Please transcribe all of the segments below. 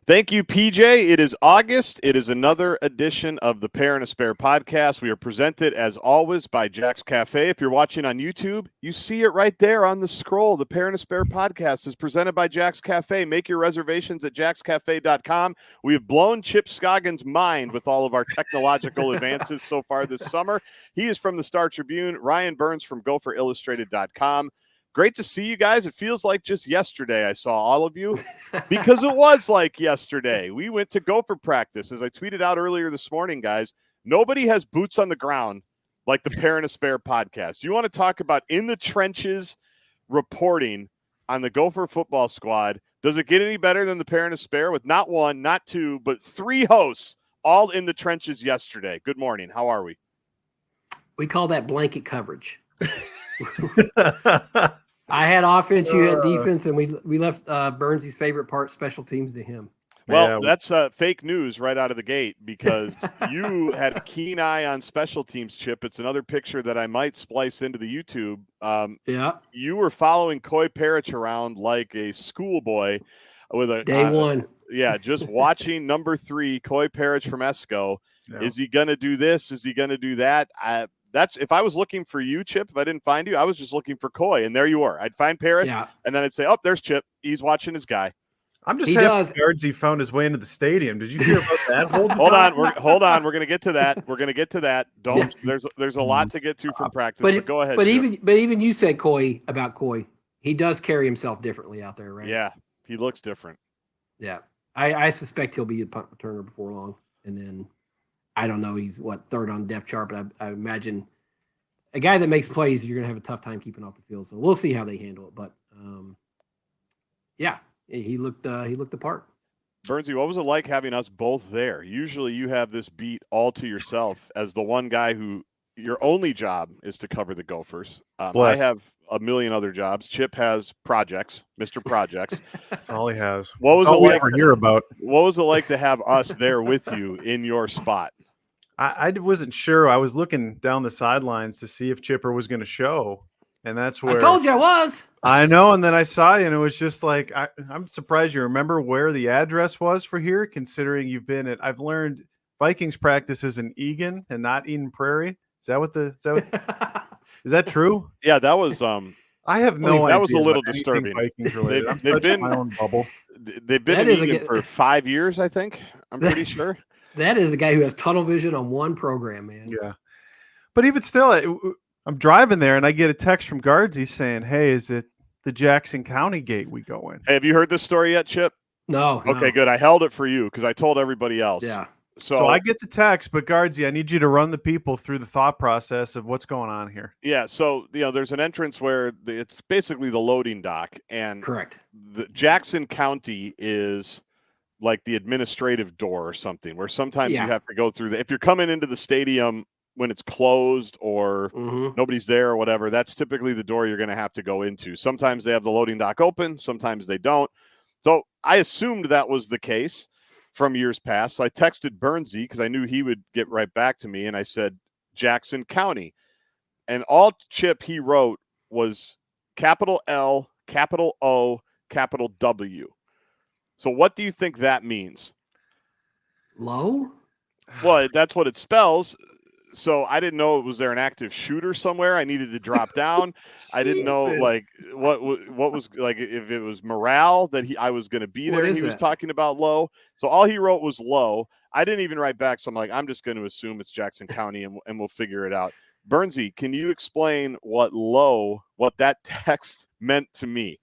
Thank you, PJ. It is August. It is another edition of the Pair and a Spare podcast. We are presented, as always, by Jax Cafe. If you're watching on YouTube, you see it right there on the scroll. The Pair and a Spare podcast is presented by Jax Cafe. Make your reservations at jaxcafe.com. We have blown Chip Scoggins' mind with all of our technological advances so far this summer. He is from the Star Tribune. Ryan Burns from GopherIllustrated.com. Great to see you guys. It feels like just yesterday I saw all of you because it was like yesterday. We went to Gopher practice. As I tweeted out earlier this morning, guys, nobody has boots on the ground like the Pair and a Spare podcast. You want to talk about in the trenches reporting on the Gopher football squad. Does it get any better than the Pair and a Spare with not one, not two, but three hosts all in the trenches yesterday? Good morning. How are we? We call that blanket coverage. I had offense, you had defense, and we left Burnsy's favorite part, special teams, to him. Well, that's fake news right out of the gate because you had a keen eye on special teams, Chip. It's another picture that I might splice into the YouTube. You were following Coy Parrish around like a schoolboy with a day one. Yeah, just watching number 3, Coy Parrish from Esco. Yeah. Is he going to do this? Is he going to do that? That's if I was looking for you, Chip, if I didn't find you, I was just looking for Coy, and there you are. I'd find Parrish, and then I'd say, oh, there's Chip. He's watching his guy. I'm just happy Guardsy found his way into the stadium. Did you hear about that? Hold on. We're gonna get to that. Don't. There's a lot to get to from practice. But go ahead. But even you said about Coy. He does carry himself differently out there, right? Yeah, he looks different. Yeah, I suspect he'll be a punt returner before long, and then. I don't know. He's third on depth chart, but I imagine a guy that makes plays, you're going to have a tough time keeping off the field. So we'll see how they handle it. But he looked the part. Burnsy, what was it like having us both there? Usually you have this beat all to yourself as the one guy who your only job is to cover the Gophers. I have a million other jobs. Chip has projects, Mr. Projects. That's all he has. What was it like? Hear about. What was it like to have us there with you in your spot? I wasn't sure. I was looking down the sidelines to see if Chipper was going to show, and that's where I told you I was. I know, and then I saw you, and it was just like I'm surprised you remember where the address was for here, considering you've been at. I've learned Vikings practice is in Egan and not Eden Prairie. Is that true? Yeah, that was. I have no idea. That was a little disturbing. They've been my own bubble. They've been in Egan for 5 years, I think. I'm pretty sure. That is a guy who has tunnel vision on one program, man. Yeah. But even still, I'm driving there and I get a text from Guardsy saying, hey, is it the Jackson County gate we go in? Hey, have you heard this story yet, Chip? No. Okay, good. I held it for you because I told everybody else. Yeah. So I get the text, but Guardsy, I need you to run the people through the thought process of what's going on here. Yeah. So, there's an entrance where it's basically the loading dock. And correct. The Jackson County is like the administrative door or something where sometimes you have to go through if you're coming into the stadium when it's closed or nobody's there or whatever, that's typically the door you're going to have to go into. Sometimes they have the loading dock open, sometimes they don't. So I assumed that was the case from years past. So I texted Burnsy because I knew he would get right back to me. And I said, Jackson County. And all Chip he wrote was capital L, capital O, capital W. So what do you think that means? Low? Well, that's what it spells. So I didn't know, was there an active shooter somewhere I needed to drop down? I didn't know what was like if it was morale that I was going to be there. He was talking about low. So all he wrote was low. I didn't even write back. So I'm like, I'm just going to assume it's Jackson County and we'll figure it out. Burnsy, can you explain what that text meant to me?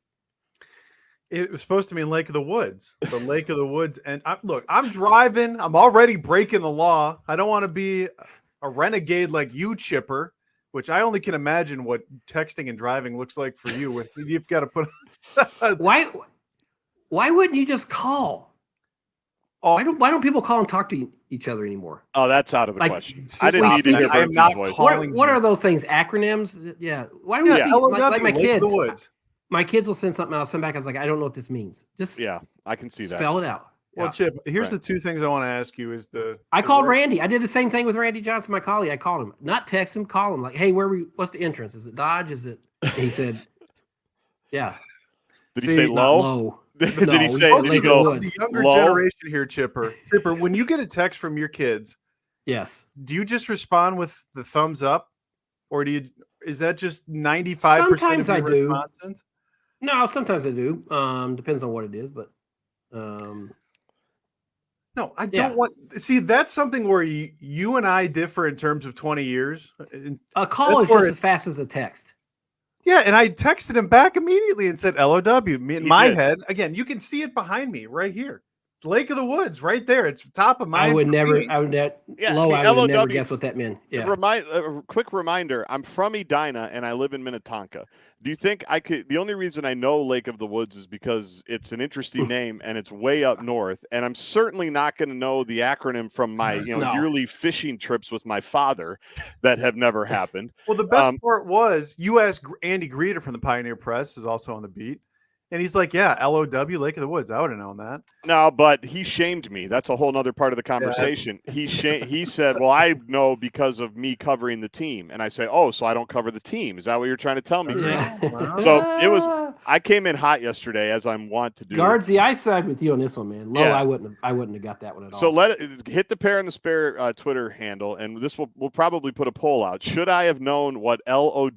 It was supposed to mean Lake of the Woods, the Lake of the Woods. And I'm driving. I'm already breaking the law. I don't want to be a renegade like you, Chipper, which I only can imagine what texting and driving looks like for you. You've got to put. Why wouldn't you just call? Why don't people call and talk to each other anymore? Oh, that's out of the question. I didn't need to hear Burnsy's voice. What are those things? Acronyms? Yeah. Why don't we speak like my kids? My kids will send something, I'll send back. I was like, I don't know what this means. I can see that. Spell it out. Well, Chip, here's the two things I want to ask you is I called Randy. I did the same thing with Randy Johnson, my colleague. I called him. Not text him, call him. Like, hey, what's the entrance? Is it Dodge? Is it? And he said, yeah. Did he say low? Did he say? Lake Did he of the go? Woods. The younger low? generation here, Chipper. Chipper, when you get a text from your kids, Yes. do you just respond with the thumbs up, or is that just 95% Sometimes of I your do. responses? No, sometimes I do. Depends on what it is, but No, I Yeah. don't want. See, that's something where you and I differ in terms of 20 years. a call That's is where just it- as fast as a text. Yeah, and I texted him back immediately and said LOW. Me in He my did. head, again, you can see it behind me right here. It's Lake of the Woods right there. It's top of mind. I would for never. me. I would net Yeah, low. I mean, I would never LOW guess what that meant. Yeah. A quick reminder, I'm from Edina and I live in Minnetonka. Do you think I could? The only reason I know Lake of the Woods is because it's an interesting name and it's way up north. And I'm certainly not going to know the acronym from my No. yearly fishing trips with my father that have never happened. Well, the best part was you asked Andy Greeter from the Pioneer Press, is also on the beat. And he's like, yeah, LOW, Lake of the Woods. I would have known that. No, but he shamed me. That's a whole nother part of the conversation. He said, well, I know because of me covering the team. And I say, oh, so I don't cover the team. Is that what you're trying to tell me? Yeah. So it was, I came in hot yesterday, as I'm wont to do. Guards, I side with you on this one, man. Low, Yeah. I wouldn't have got that one at all. So hit the Pair and the Spare Twitter handle, and this we'll probably put a poll out. Should I have known what LOW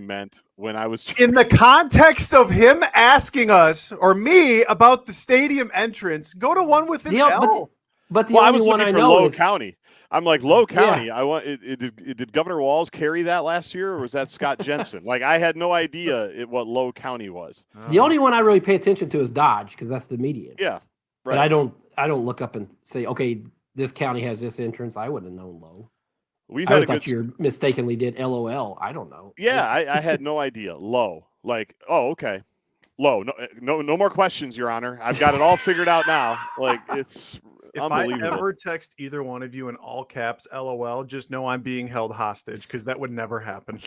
meant when I was In the context of him asking us or me about the stadium entrance, go to one with an L. But the Well, I only was one looking I for know Low is County. I'm like, Low County. I want. Did Governor Walz carry that last year, or was that Scott Jensen? Like, I had no idea what Low County was. the only one I really pay attention to is Dodge because that's the media. Yeah, entrance. right. But I don't look up and say, okay, this county has this entrance. I wouldn't have known Low. We've I had a thought good. you mistakenly did LOL. I don't know. Yeah, I had no idea. Low. Like, oh, okay. Low. No more questions, Your Honor. I've got it all figured out now. Like, it's If I unbelievable. ever text either one of you in all caps, LOL, just know I'm being held hostage because that would never happen.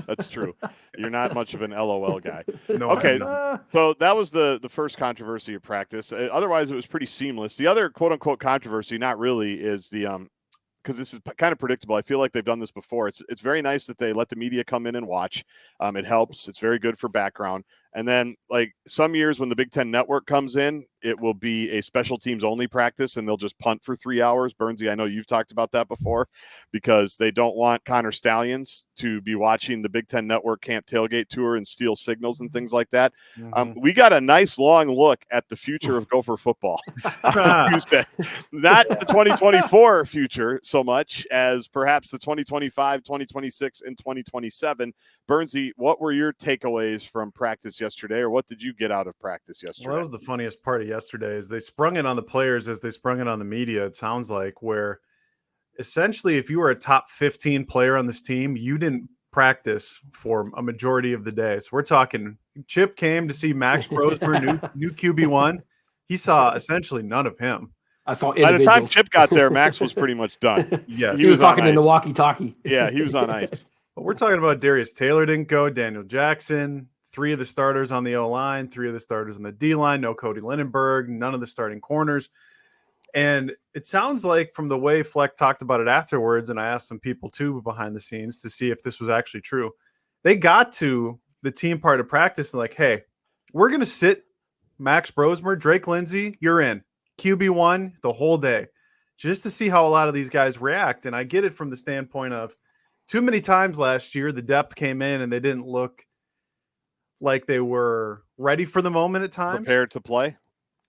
That's true. You're not much of an LOL guy. No, Okay. I'm not. So that was the first controversy of practice. Otherwise, it was pretty seamless. The other quote unquote controversy, not really, is the because this is kind of predictable. I feel like they've done this before. It's very nice that they let the media come in and watch. It helps. It's very good for background. And then, like, some years when the Big Ten Network comes in, it will be a special teams only practice, and they'll just punt for 3 hours. Burnsy, I know you've talked about that before, because they don't want Connor Stallions to be watching the Big Ten Network camp tailgate tour and steal signals and things like that. We got a nice long look at the future of Gopher football on Tuesday. Not the 2024 future so much as perhaps the 2025, 2026, and 2027. Burnsy, what were your takeaways from practice yesterday, or what did you get out of practice yesterday? Well, that was the funniest part of yesterday is they sprung it on the players as they sprung it on the media, it sounds like, where essentially if you were a top 15 player on this team, you didn't practice for a majority of the day. So we're talking Chip came to see Max Brosmer, new QB1. He saw essentially none of him. I saw By the time individuals. Chip got there, Max was pretty much done. Yes. He was talking on in the ice. walkie-talkie. Yeah, he was on ice. But we're talking about Darius Taylor didn't go, Daniel Jackson, 3 of the starters on the O-line, 3 of the starters on the D-line, no Cody Lindenberg, none of the starting corners. And it sounds like from the way Fleck talked about it afterwards, and I asked some people too behind the scenes to see if this was actually true, they got to the team part of practice and like, hey, we're going to sit Max Brosmer, Drake Lindsay, you're in. QB1 the whole day, just to see how a lot of these guys react. And I get it from the standpoint of too many times last year, the depth came in and they didn't look like they were ready for the moment at times. Prepared to play.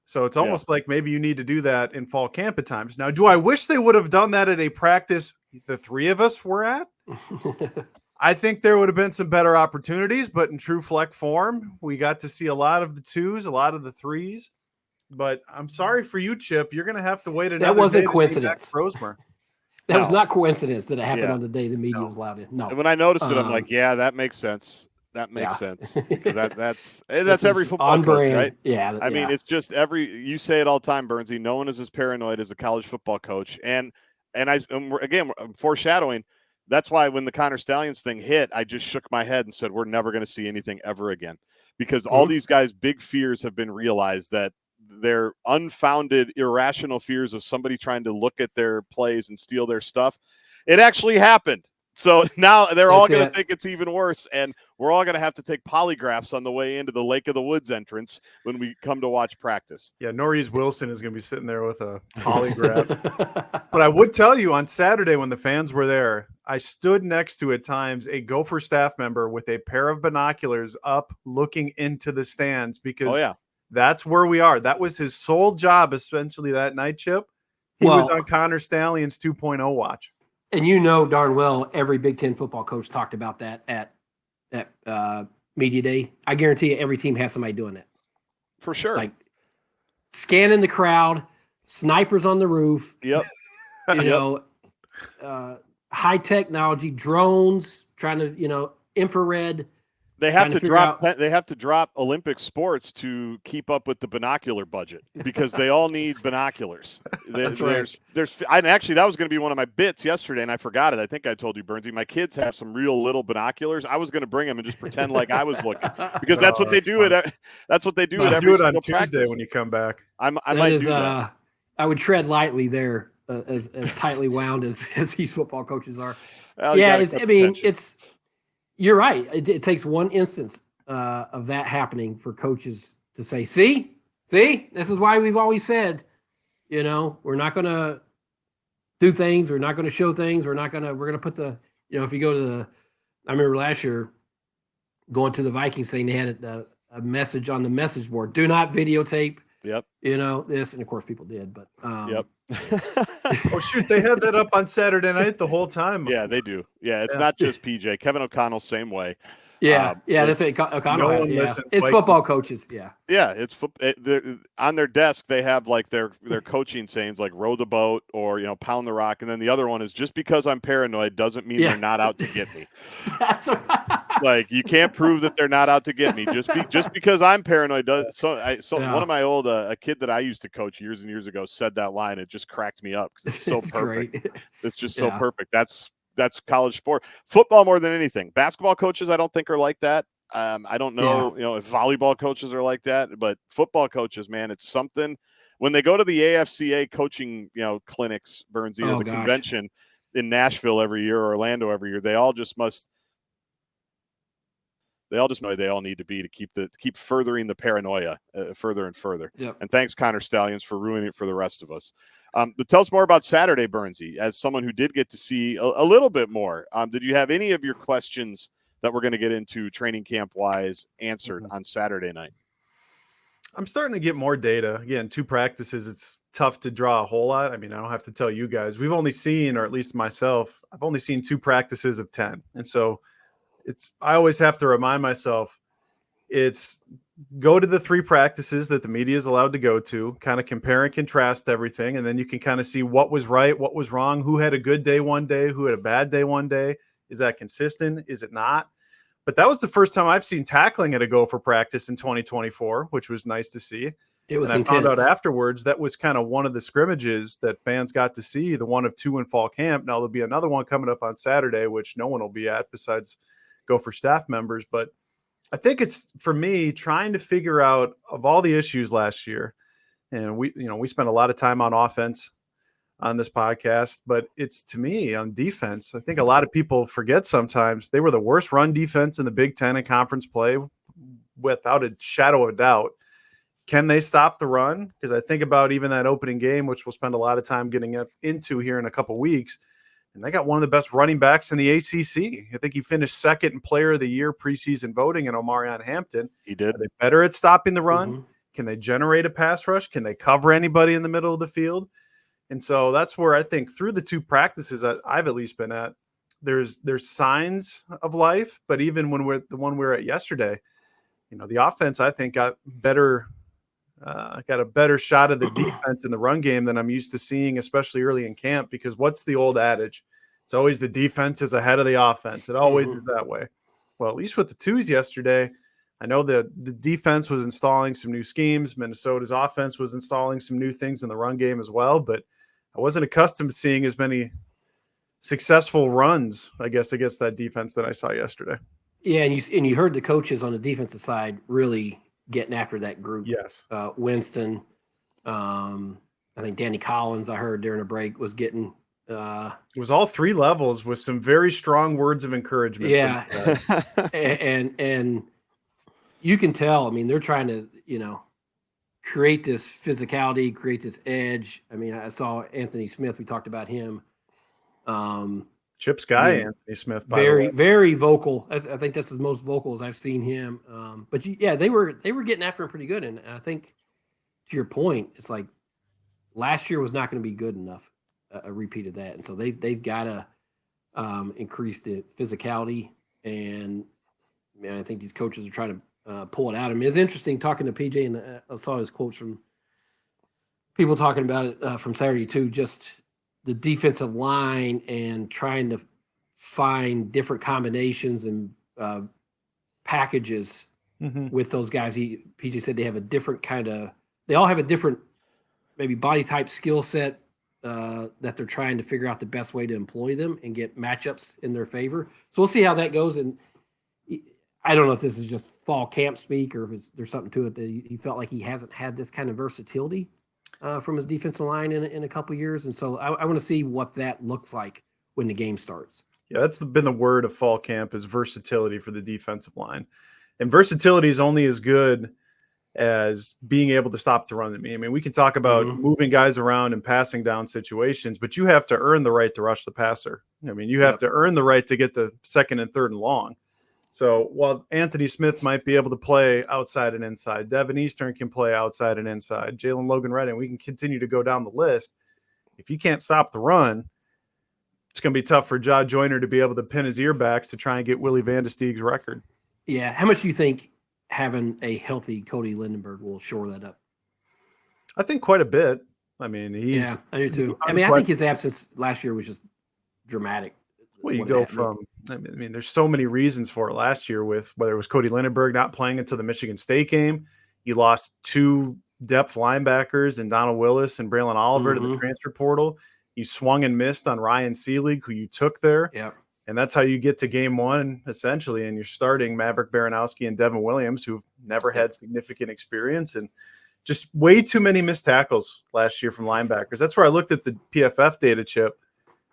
So it's almost like maybe you need to do that in fall camp at times. Now, do I wish they would have done that at a practice the 3 of us were at? I think there would have been some better opportunities, but in true Fleck form, we got to see a lot of the 2s, a lot of the 3s. But I'm sorry for you, Chip. You're going to have to wait another That wasn't day to see coincidence. Max Brosmer. That was No. not coincidence that it happened Yeah. on the day the media was allowed in. No. And when I noticed it, I'm like, yeah, that makes sense. That makes sense. That's every football on coach, brand. right? Yeah. I mean, it's just you say it all the time, Burnsy. No one is as paranoid as a college football coach. And again, I'm foreshadowing. That's why when the Connor Stallions thing hit, I just shook my head and said, we're never going to see anything ever again. Because all these guys' big fears have been realized, that their unfounded, irrational fears of somebody trying to look at their plays and steal their stuff. It actually happened. So now they're all That's going to it. think it's even worse, and we're all going to have to take polygraphs on the way into the Lake of the Woods entrance when we come to watch practice. Yeah, Norris Wilson is going to be sitting there with a polygraph. But I would tell you, on Saturday when the fans were there, I stood next to, at times, a Gopher staff member with a pair of binoculars up looking into the stands, because that's where we are. That was his sole job, essentially, that night, Chip. He was on Connor Stallion's 2.0 watch. And you know darn well every Big Ten football coach talked about that at media day. I guarantee you every team has somebody doing that. For sure. Like scanning the crowd, snipers on the roof. Yep. You know, high technology, drones, trying to, infrared. They have to drop Olympic sports to keep up with the binocular budget, because they all need binoculars. That's right. Actually, that was going to be one of my bits yesterday, and I forgot it. I think I told you, Burnsy. My kids have some real little binoculars. I was going to bring them and just pretend like I was looking, because that's what they do. That's what they do at every single Tuesday practice. when you come back. I might do that. I would tread lightly there, as tightly wound as these football coaches are. Well, You're right. It takes one instance of that happening for coaches to say, see, this is why we've always said, we're not going to do things. We're not going to show things. We're going to put if you go to I remember last year going to the Vikings saying they had a message on the message board, do not videotape. Yep. This, and of course people did, but yep. Oh shoot, they had that up on Saturday night the whole time. Yeah, they do. Yeah, it's not just PJ. Kevin O'Connell, same way. That's it. O'Connell. It's football coaches. Yeah, it's on their desk. They have like their coaching sayings like "row the boat" or "pound the rock," and then the other one is "just because I'm paranoid doesn't mean they're not out to get me." That's right. Like you can't prove that they're not out to get me just because I'm paranoid. One of my old a kid that I used to coach years and years ago said that line. It just cracked me up because it's so perfect. Great. It's just so perfect. That's college sport. Football more than anything. Basketball coaches, I don't think, are like that. I don't know, if volleyball coaches are like that, but football coaches, man, it's something. When they go to the AFCA coaching, clinics, Burns, the convention in Nashville every year or Orlando every year, they all know they all need to be to keep furthering the paranoia further and further. Yep. And thanks, Connor Stallions, for ruining it for the rest of us. But tell us more about Saturday, Burnsy, as someone who did get to see a little bit more. Did you have any of your questions that we're going to get into training camp wise answered on Saturday night? I'm starting to get more data. Again, 2 practices, it's tough to draw a whole lot. I mean, I don't have to tell you guys. We've only seen, or at least myself, I've only seen 2 practices of 10. And so I always have to remind myself, it's go to the 3 practices that the media is allowed to go to, kind of compare and contrast everything. And then you can kind of see what was right, what was wrong, who had a good day one day, who had a bad day one day. Is that consistent? Is it not? But that was the first time I've seen tackling at a Gopher practice in 2024, which was nice to see. It was intense. I found out afterwards that was kind of one of the scrimmages that fans got to see, the one of 2 in fall camp. Now there'll be another one coming up on Saturday, which no one will be at besides Gopher staff members. But I think it's, for me, trying to figure out, of all the issues last year, and we spent a lot of time on offense on this podcast, but it's, to me, on defense, I think a lot of people forget sometimes they were the worst run defense in the Big Ten in conference play, without a shadow of a doubt. Can they stop the run? Because I think about even that opening game, which we'll spend a lot of time getting into here in a couple weeks, and they got one of the best running backs in the ACC. I think he finished 2nd in Player of the Year preseason voting in Omarion Hampton. He did. Are they better at stopping the run? Mm-hmm. Can they generate a pass rush? Can they cover anybody in the middle of the field? And so that's where I think through the 2 practices that I've at least been at, there's signs of life. But even when we're the one we were at yesterday, the offense, I think, got a better shot of the defense in the run game than I'm used to seeing, especially early in camp, because what's the old adage? It's always the defense is ahead of the offense. It always is that way. Well, at least with the 2s yesterday, I know the defense was installing some new schemes. Minnesota's offense was installing some new things in the run game as well, but I wasn't accustomed to seeing as many successful runs, I guess, against that defense that I saw yesterday. Yeah, and you heard the coaches on the defensive side really getting after that group. Yes. Winston, I think Danny Collins, I heard during a break, was getting It was all three levels with some very strong words of encouragement. Yeah, and you can tell. I mean, they're trying to create this physicality, create this edge. I mean, I saw Anthony Smith. We talked about him. Chip's guy, Anthony Smith. Very vocal. I think that's as most vocal as I've seen him. But they were getting after him pretty good. And I think to your point, it's like last year was not going to be good enough. A repeat of that, and so they've got to increase the physicality. And I think these coaches are trying to pull it out. I mean, it's interesting talking to PJ, and I saw his quotes from people talking about it from Saturday too. Just the defensive line and trying to find different combinations and packages with those guys. PJ said they have a different they all have a different maybe body type, skill set that they're trying to figure out the best way to employ them and get matchups in their favor. So we'll see how that goes. And I don't know if this is just fall camp speak or if there's something to it that he felt like he hasn't had this kind of versatility from his defensive line in a couple of years. And so I want to see what that looks like when the game starts. Yeah, that's been the word of fall camp is versatility for the defensive line. And versatility is only as good as being able to stop the run. I mean, we can talk about moving guys around and passing down situations, but you have to earn the right to rush the passer. I mean, you have to earn the right to get the second and third and long. So while Anthony Smith might be able to play outside and inside, Devin Eastern can play outside and inside, Jalen Logan Redding, we can continue to go down the list. If you can't stop the run, it's going to be tough for Ja Joyner to be able to pin his earbacks to try and get Willie Van de Steeg's record. Yeah. How much do you think having a healthy Cody Lindenberg will shore that up? I think quite a bit. I mean, I do too. I think his absence last year was just dramatic. Well, you go from, I mean, there's so many reasons for it last year with whether it was Cody Lindenberg not playing until the Michigan State game. You lost two depth linebackers and Donald Willis and Braylon Oliver to the transfer portal. You swung and missed on Ryan Seelig, who you took there. Yeah. And that's how you get to game one, essentially. And you're starting Maverick Baranowski and Devin Williams, who've never had significant experience. And just way too many missed tackles last year from linebackers. That's where I looked at the PFF data, Chip.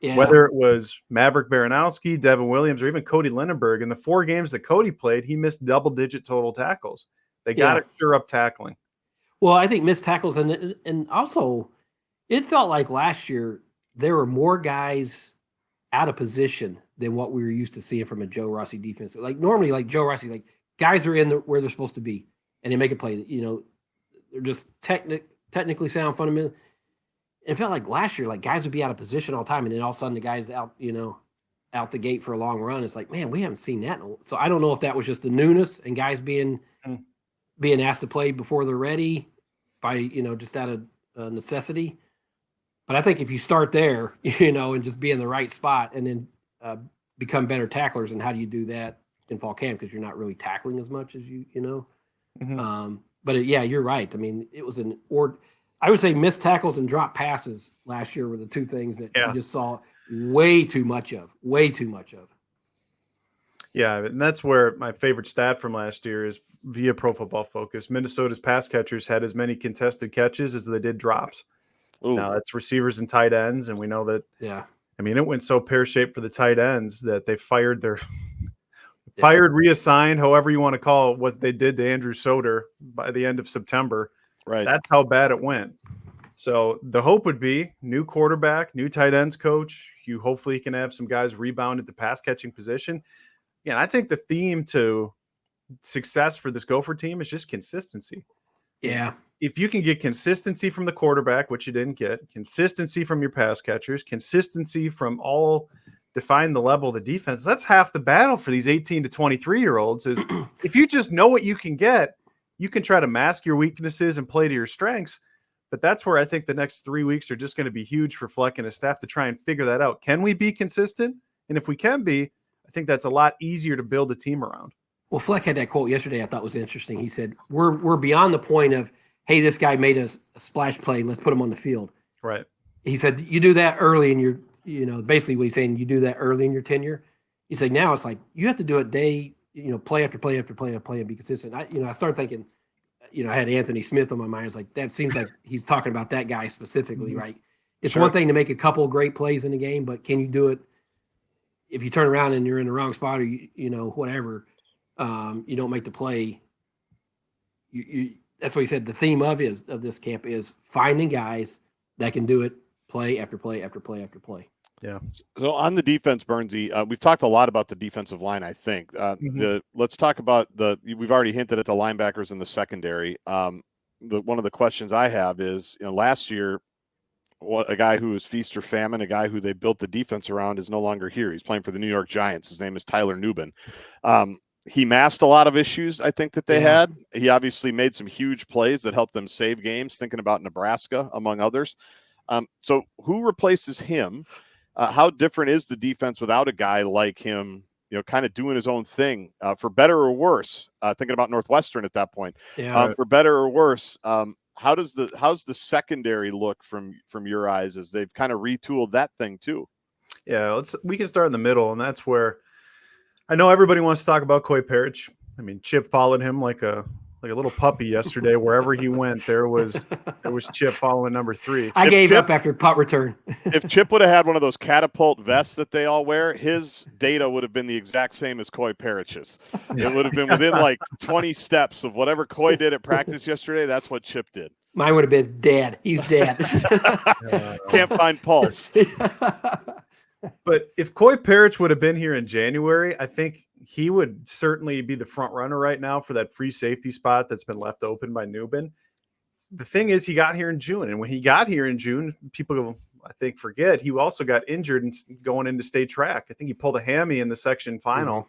Yeah. Whether it was Maverick Baranowski, Devin Williams, or even Cody Lindenberg, in the 4 games that Cody played, he missed double-digit total tackles. They got to sure up tackling. Well, I think missed tackles. And also, it felt like last year there were more guys out of position than what we were used to seeing from a Joe Rossi defense. Like normally, like Joe Rossi, like guys are in where they're supposed to be and they make a play. They're just technically sound, fundamental. It felt like last year, like guys would be out of position all the time, and then all of a sudden the guys out the gate for a long run. It's like, man, we haven't seen that. So I don't know if that was just the newness and guys being asked to play before they're ready by just out of necessity. But I think if you start there, and just be in the right spot and then become better tacklers, and how do you do that in fall camp? Because you're not really tackling as much as But you're right. I mean, it was I would say missed tackles and drop passes last year were the 2 things that you just saw way too much of. Yeah, and that's where my favorite stat from last year is via Pro Football Focus. Minnesota's pass catchers had as many contested catches as they did drops. Ooh. Now that's receivers and tight ends, and we know that. Yeah, I mean, it went so pear-shaped for the tight ends that they fired, reassigned, however you want to call it, what they did to Andrew Soder by the end of September. Right, that's how bad it went. So the hope would be new quarterback, new tight ends coach. You hopefully can have some guys rebound at the pass catching position. Yeah, I think the theme to success for this Gopher team is just consistency. Yeah. If you can get consistency from the quarterback, which you didn't get, consistency from your pass catchers, consistency from all define the level of the defense, that's half the battle for these 18 to 23-year-olds is if you just know what you can get, you can try to mask your weaknesses and play to your strengths. But that's where I think the next 3 weeks are just going to be huge for Fleck and his staff to try and figure that out. Can we be consistent? And if we can be, I think that's a lot easier to build a team around. Well, Fleck had that quote yesterday I thought was interesting. He said, we're beyond the point of, hey, this guy made a splash play, let's put him on the field. Right. He said, you do that early in your, basically what he's saying, you do that early in your tenure. He said, now it's like, you have to do it play after play after play after play and be consistent. I started thinking, I had Anthony Smith on my mind. It's like, that seems like he's talking about that guy specifically, right? It's Sure. one thing to make a couple of great plays in the game, but can you do it if you turn around and you're in the wrong spot, or whatever, you don't make the play. That's what he said. The theme of this camp is finding guys that can do it play after play after play after play. Yeah. So on the defense, Burnsy, we've talked a lot about the defensive line. I think let's talk about we've already hinted at the linebackers in the secondary. One of the questions I have is, last year, a guy who was feast or famine, a guy who they built the defense around, is no longer here. He's playing for the New York Giants. His name is Tyler Nubin. He masked a lot of issues, I think, that they had. He obviously made some huge plays that helped them save games, thinking about Nebraska, among others. So who replaces him? How different is the defense without a guy like him, kind of doing his own thing, for better or worse? Thinking about Northwestern at that point, for better or worse. How's the secondary look from your eyes as they've kind of retooled that thing too? Yeah, we can start in the middle, and that's where I know everybody wants to talk about Coy Parrish. I mean, Chip followed him like a little puppy yesterday. Wherever he went, there was Chip following number 3. I gave up after punt return. If Chip would have had one of those catapult vests that they all wear, his data would have been the exact same as Coy Parrish's. It would have been within like 20 steps of whatever Coy did at practice yesterday. That's what Chip did. Mine would have been dead. He's dead. Can't find pulse. But if Coy Parrish would have been here in January, I think he would certainly be the front runner right now for that free safety spot that's been left open by Nubin. The thing is, he got here in June, and when he got here in June, people, I think, forget he also got injured and going into state track. I think he pulled a hammy in the section final,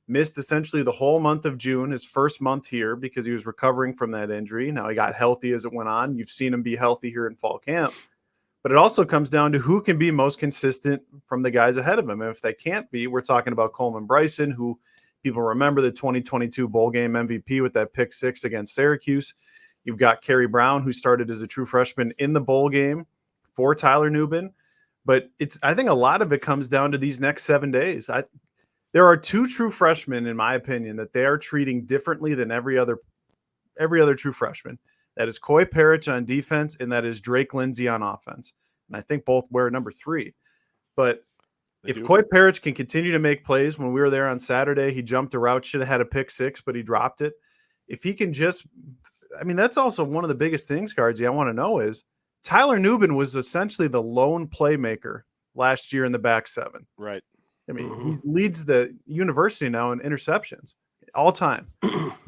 missed essentially the whole month of June, his first month here, because he was recovering from that injury. Now he got healthy as it went on. You've seen him be healthy here in fall camp. But it also comes down to who can be most consistent from the guys ahead of him. And if they can't be, we're talking about Coleman Bryson, who people remember the 2022 bowl game MVP with that pick 6 against Syracuse. You've got Kerry Brown, who started as a true freshman in the bowl game for Tyler Nubin. But I think a lot of it comes down to these next 7 days. There are 2 true freshmen, in my opinion, that they are treating differently than every other true freshman. That is Coy Parrish on defense, and that is Drake Lindsay on offense. And I think both wear number 3. But if Coy Parrish can continue to make plays, when we were there on Saturday, he jumped a route, should have had a pick 6, but he dropped it. If he can that's also one of the biggest things, Guardsy, I want to know is Tyler Nubin was essentially the lone playmaker last year in the back 7. Right. I mean, he leads the university now in interceptions. All time.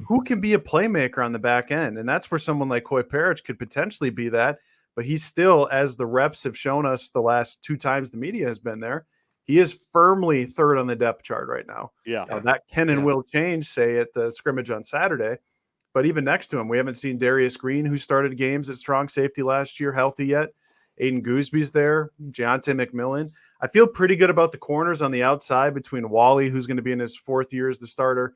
Who can be a playmaker on the back end? And that's where someone like Coy Parrish could potentially be that. But he's still, as the reps have shown us the last 2 times the media has been there, he is firmly 3rd on the depth chart right now. Yeah. That can and will change, say, at the scrimmage on Saturday. But even next to him, we haven't seen Darius Green, who started games at strong safety last year, healthy yet. Aiden Goosby's there. Deontay McMillan. I feel pretty good about the corners on the outside between Wally, who's going to be in his 4th year as the starter.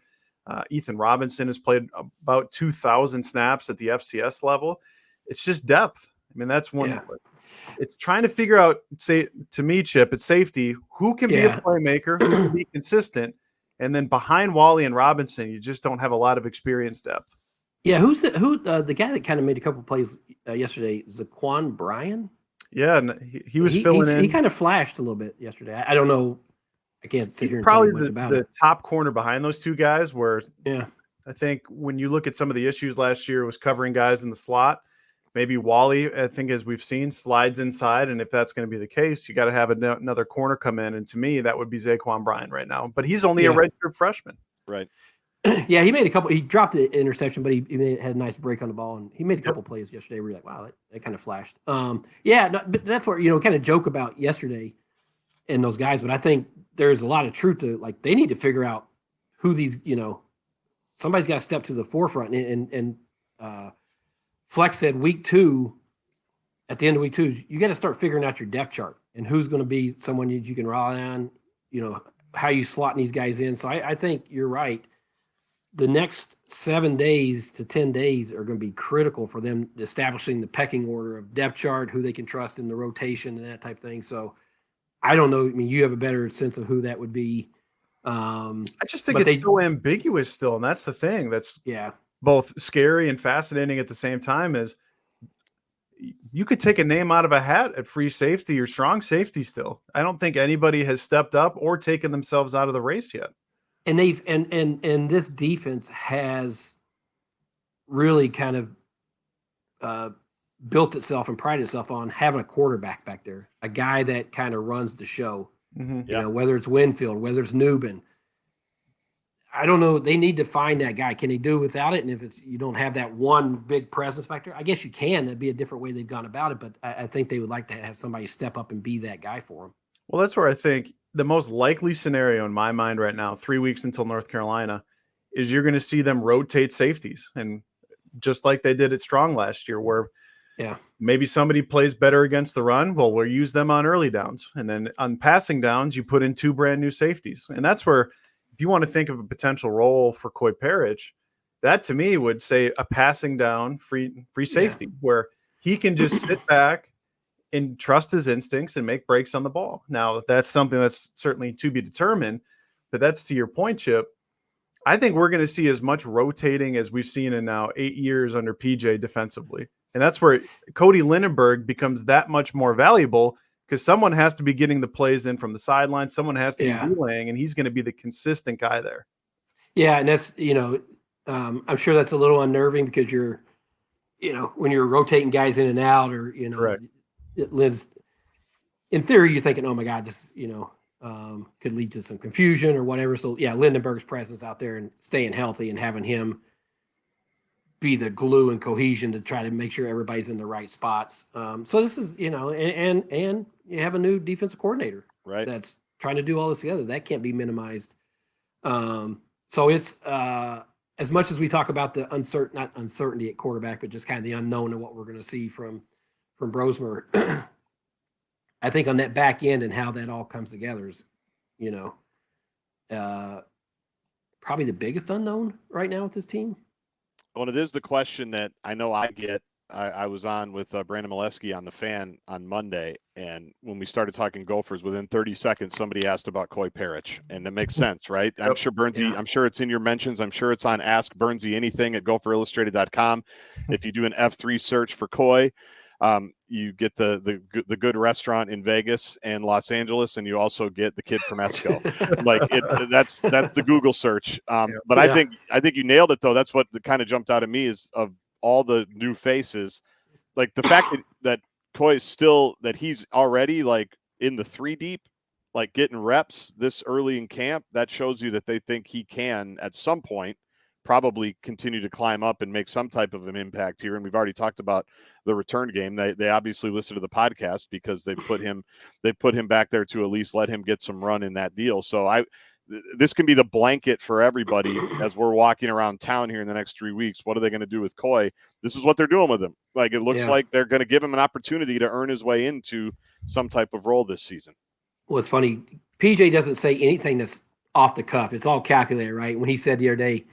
Ethan Robinson has played about 2,000 snaps at the FCS level. It's just depth. I mean, that's one. Yeah. It's trying to figure out, say, to me, Chip, at safety, who can be a playmaker, who can be consistent, and then behind Wally and Robinson, you just don't have a lot of experience depth. Yeah, who's the guy that kind of made a couple plays yesterday? Zaquan Bryan. Yeah, and he was filling in. He kind of flashed a little bit yesterday. I don't know. I can't sit here and probably tell you much about the top corner behind those 2 guys. Where I think when you look at some of the issues last year, was covering guys in the slot. Maybe Wally, I think, as we've seen, slides inside, and if that's going to be the case, you got to have another corner come in. And to me, that would be Zaquan Bryan right now. But he's only a redshirt freshman. Right. Yeah, he made a couple. He dropped the interception, but he had a nice break on the ball, and he made a couple plays yesterday. Where you're like, wow, that kind of flashed. But that's what kind of joke about yesterday and those guys. But I think there's a lot of truth to, like, they need to figure out who these, somebody's got to step to the forefront. And Flex said at the end of week 2, you got to start figuring out your depth chart and who's going to be someone you can rely on, how you slotting these guys in. So I think you're right. The next 7 days to 10 days are going to be critical for them establishing the pecking order of depth chart, who they can trust in the rotation and that type of thing. So I don't know. I mean, you have a better sense of who that would be. I just think it's so ambiguous still. And that's the thing that's both scary and fascinating at the same time. Is you could take a name out of a hat at free safety or strong safety still. I don't think anybody has stepped up or taken themselves out of the race yet. And they've and this defense has really kind of built itself and prided itself on having a quarterback back there, a guy that kind of runs the show. Mm-hmm. You know, whether it's Winfield, whether it's Newbin. I don't know. They need to find that guy. Can they do without it? And if you don't have that one big presence factor, I guess you can. That'd be a different way they've gone about it. But I think they would like to have somebody step up and be that guy for them. Well, that's where I think the most likely scenario in my mind right now, 3 weeks until North Carolina, is you're going to see them rotate safeties. And just like they did at Strong last year, where maybe somebody plays better against the run. Well, we'll use them on early downs. And then on passing downs, you put in 2 brand new safeties. And that's where, if you want to think of a potential role for Coy Parrish, that to me would say a passing down free safety where he can just sit back and trust his instincts and make breaks on the ball. Now, that's something that's certainly to be determined, but that's to your point, Chip. I think we're going to see as much rotating as we've seen in now 8 years under PJ defensively. And that's where Cody Lindenberg becomes that much more valuable, because someone has to be getting the plays in from the sideline. Someone has to be relaying, and he's going to be the consistent guy there. Yeah, and that's, I'm sure that's a little unnerving because you're, when you're rotating guys in and out, or, Correct. It lives, in theory, you're thinking, oh my God, this, could lead to some confusion or whatever. So yeah, Lindenberg's presence out there and staying healthy and having him be the glue and cohesion to try to make sure everybody's in the right spots. So this is, and you have a new defensive coordinator, right, that's trying to do all this together. That can't be minimized. So it's as much as we talk about the not uncertainty at quarterback, but just kind of the unknown of what we're going to see from Brosmer. I think on that back end and how that all comes together is, probably the biggest unknown right now with this team. Well, it is the question that I know I get. I was on with Brandon Molesky on The Fan on Monday, and when we started talking Gophers, within 30 seconds, somebody asked about Coy Parrish, and that makes sense, right? I'm sure Burnsy, I'm sure it's in your mentions. I'm sure it's on Ask Burnsy Anything at GopherIllustrated.com. If you do an F3 search for Coy, you get the good restaurant in Vegas and Los Angeles, and you also get the kid from Esco. That's the Google search. But I think you nailed it, though. That's what kind of jumped out at me is of all the new faces, like the fact that Coy is still, that he's already like in the 3 deep, like getting reps this early in camp. That shows you that they think he can at some point probably continue to climb up and make some type of an impact here. And we've already talked about the return game. They obviously listened to the podcast because they put him back there to at least let him get some run in that deal. So this can be the blanket for everybody as we're walking around town here in the next 3 weeks. What are they going to do with Coy? This is what they're doing with him. Like, it looks like they're going to give him an opportunity to earn his way into some type of role this season. Well, it's funny. PJ doesn't say anything that's off the cuff. It's all calculated, right? When he said the other day,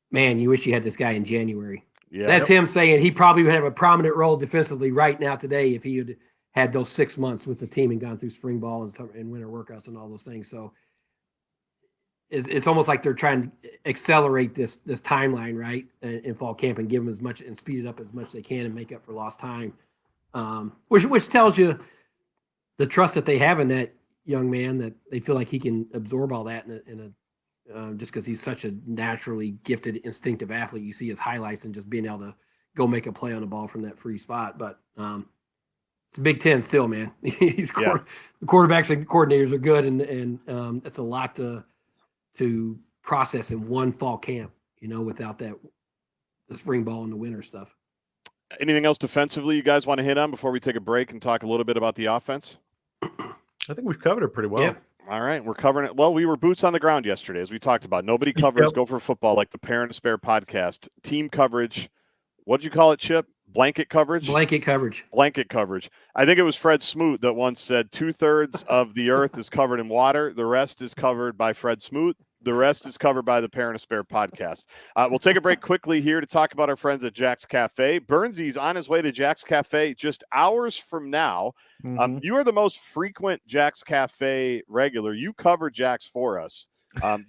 man, you wish you had this guy in January. Yeah, that's him saying he probably would have a prominent role defensively right now today if he had had those 6 months with the team and gone through spring ball and winter workouts and all those things. So it's almost like they're trying to accelerate this timeline, right, in fall camp, and give them as much and speed it up as much as they can and make up for lost time, which tells you the trust that they have in that young man, that they feel like he can absorb all that in a just because he's such a naturally gifted, instinctive athlete. You see his highlights and just being able to go make a play on the ball from that free spot. But it's a Big Ten still, man. The quarterbacks and coordinators are good, and it's a lot to process in one fall camp, without the spring ball and the winter stuff. Anything else defensively you guys want to hit on before we take a break and talk a little bit about the offense? I think we've covered it pretty well. Yep. All right, we're covering it. Well, we were boots on the ground yesterday, as we talked about. Nobody covers Gopher football like the Parent Despair podcast. Team coverage. What'd you call it, Chip? Blanket coverage? Blanket coverage. Blanket coverage. I think it was Fred Smoot that once said 2/3 of the earth is covered in water. The rest is covered by Fred Smoot. The rest is covered by the Parent Despair podcast. We'll take a break quickly here to talk about our friends at Jax Cafe. Burnsy's on his way to Jax Cafe just hours from now. You are the most frequent Jax Cafe regular. You cover Jax for us.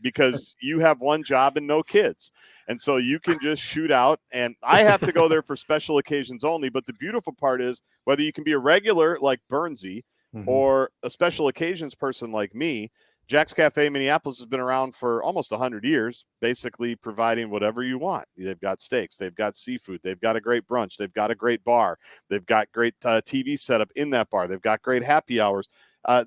because you have one job and no kids. And so you can just shoot out. And I have to go there for special occasions only. But the beautiful part is whether you can be a regular like Burnsy or a special occasions person like me, Jax Cafe Minneapolis has been around for almost 100 years, basically providing whatever you want. They've got steaks, they've got seafood, they've got a great brunch, they've got a great bar, they've got great TV setup in that bar, they've got great happy hours.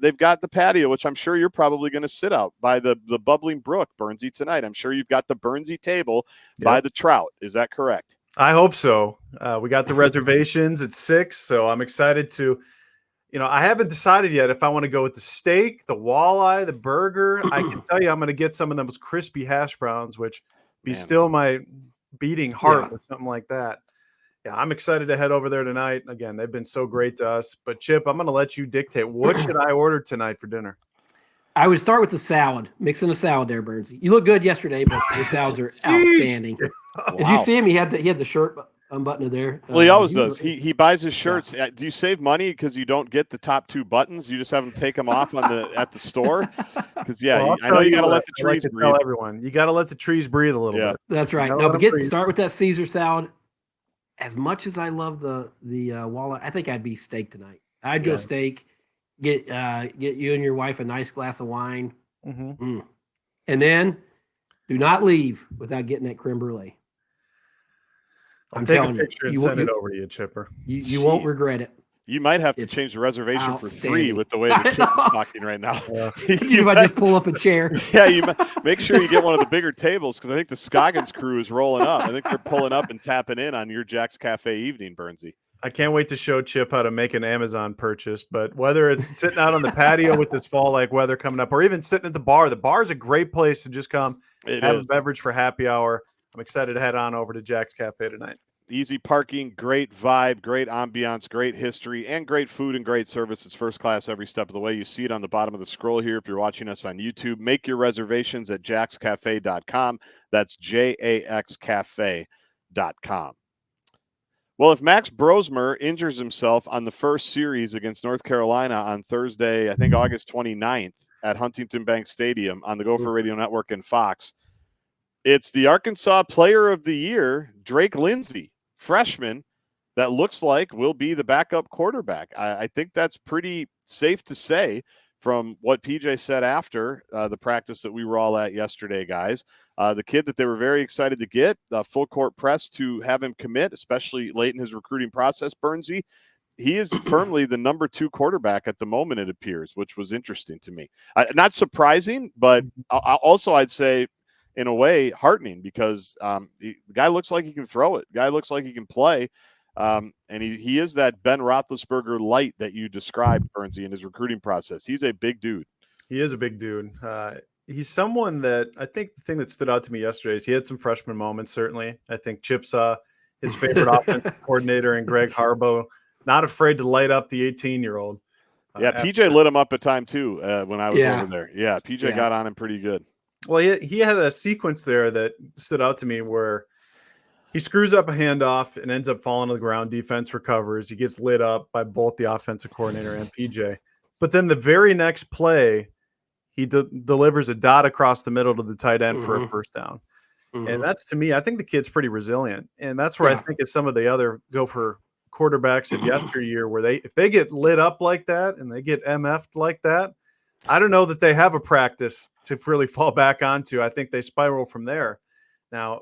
They've got the patio, which I'm sure you're probably going to sit out by the bubbling brook, Burnsy, tonight. I'm sure you've got the Burnsy table by the trout. Is that correct? I hope so. We got the reservations at 6, so I'm excited to. I haven't decided yet if I want to go with the steak, the walleye, the burger. I can tell you I'm going to get some of those crispy hash browns, which be still my beating heart with something like that. Yeah, I'm excited to head over there tonight. Again, they've been so great to us. But, Chip, I'm going to let you dictate. What should I order tonight for dinner? I would start with the salad. Mixing a salad there, Burnsy. You look good yesterday, but your salads are outstanding. Wow. Did you see him? He had the shirt unbuttoned there. Well, he always does. He buys his shirts. Yeah. Do you save money because you don't get the top 2 buttons? You just have him take them off at the store? Because I know you got to let the trees breathe. Tell everyone, you got to let the trees breathe a little bit. That's right. No, but start with that Caesar salad. As much as I love the walleye, I think I'd be steak tonight. I'd go steak. Get you and your wife a nice glass of wine, and then do not leave without getting that creme brulee. I'm telling you, send it over to you, Chipper. You won't regret it. You might have to change the reservation for 3 with the way the trip is talking right now. Yeah. You might just pull up a chair. Yeah, you make sure you get one of the bigger tables because I think the Scoggins crew is rolling up. I think they're pulling up and tapping in on your Jax Cafe evening, Burnsy. I can't wait to show Chip how to make an Amazon purchase, but whether it's sitting out on the patio with this fall-like weather coming up or even sitting at the bar is a great place to just come have a beverage for happy hour. I'm excited to head on over to Jax Cafe tonight. Easy parking, great vibe, great ambiance, great history, and great food and great service. It's first class every step of the way. You see it on the bottom of the scroll here if you're watching us on YouTube. Make your reservations at jaxcafe.com. That's jaxcafe.com. Well, if Max Brosmer injures himself on the first series against North Carolina on Thursday, I think August 29th at Huntington Bank Stadium on the Gopher Radio Network and Fox, it's the Arkansas Player of the Year, Drake Lindsey, freshman, that looks like will be the backup quarterback. I think that's pretty safe to say from what PJ said after the practice that we were all at yesterday, guys. The kid that they were very excited to get, full court press to have him commit, especially late in his recruiting process, Burnsy. He is firmly the number 2 quarterback at the moment, it appears, which was interesting to me. Not surprising, but also I'd say, in a way, heartening because the guy looks like he can throw it. The guy looks like he can play. And he is that Ben Roethlisberger light that you described, Burnsy, in his recruiting process. He's a big dude. He is a big dude. He's someone that I think the thing that stood out to me yesterday is he had some freshman moments, certainly. I think Chip saw his favorite offensive coordinator and Greg Harbaugh, not afraid to light up the 18-year-old. PJ lit him up at time, too, when I was over there. Yeah, PJ got on him pretty good. Well, he had a sequence there that stood out to me where he screws up a handoff and ends up falling to the ground. Defense recovers. He gets lit up by both the offensive coordinator and PJ. But then the very next play, he delivers a dot across the middle to the tight end for a first down. And that's, to me, I think the kid's pretty resilient. And that's where I think of some of the other Gopher quarterbacks of yesteryear where if they get lit up like that and they get MF'd like that, I don't know that they have a practice to really fall back onto. I think they spiral from there. Now,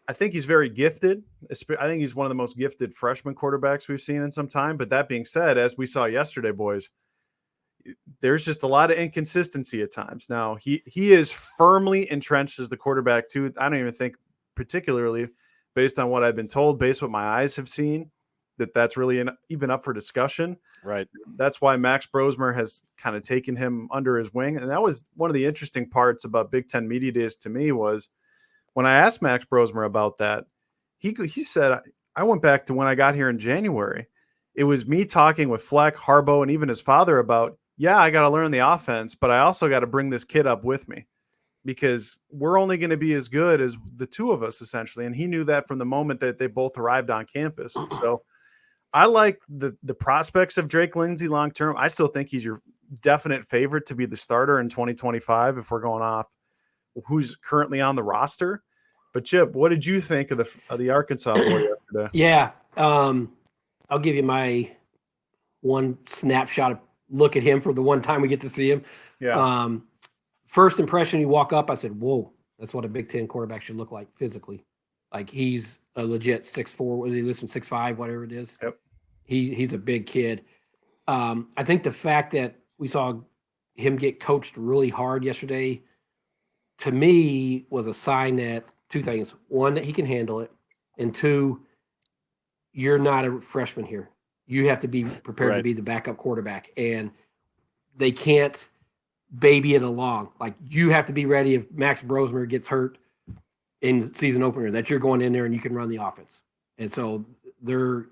I think he's very gifted. I think he's one of the most gifted freshman quarterbacks we've seen in some time. But that being said, as we saw yesterday, boys, there's just a lot of inconsistency at times. Now, he is firmly entrenched as the quarterback, too. I don't even think, particularly based on what I've been told, based on what my eyes have seen, that's really even up for discussion. Right. That's why Max Brosmer has kind of taken him under his wing. And that was one of the interesting parts about Big Ten Media Days to me was when I asked Max Brosmer about that, he said, I went back to when I got here in January. It was me talking with Fleck, Harbaugh, and even his father about, I got to learn the offense, but I also got to bring this kid up with me because we're only going to be as good as the two of us, essentially. And he knew that from the moment that they both arrived on campus. So I like the prospects of Drake Lindsey long-term. I still think he's your definite favorite to be the starter in 2025 if we're going off who's currently on the roster. But Chip, what did you think of the Arkansas boy yesterday? Yeah, I'll give you my one snapshot look at him for the one time we get to see him. Yeah. First impression, you walk up, I said, "Whoa, that's what a Big Ten quarterback should look like physically." Like he's a legit 6'4", was he listed 6'5", whatever it is. Yep. He's a big kid. I think the fact that we saw him get coached really hard yesterday, to me, was a sign that two things: one, that he can handle it, and two, you're not a freshman here. You have to be prepared to be the backup quarterback, and they can't baby it along. Like you have to be ready if Max Brosmer gets hurt in the season opener, that you're going in there and you can run the offense. And so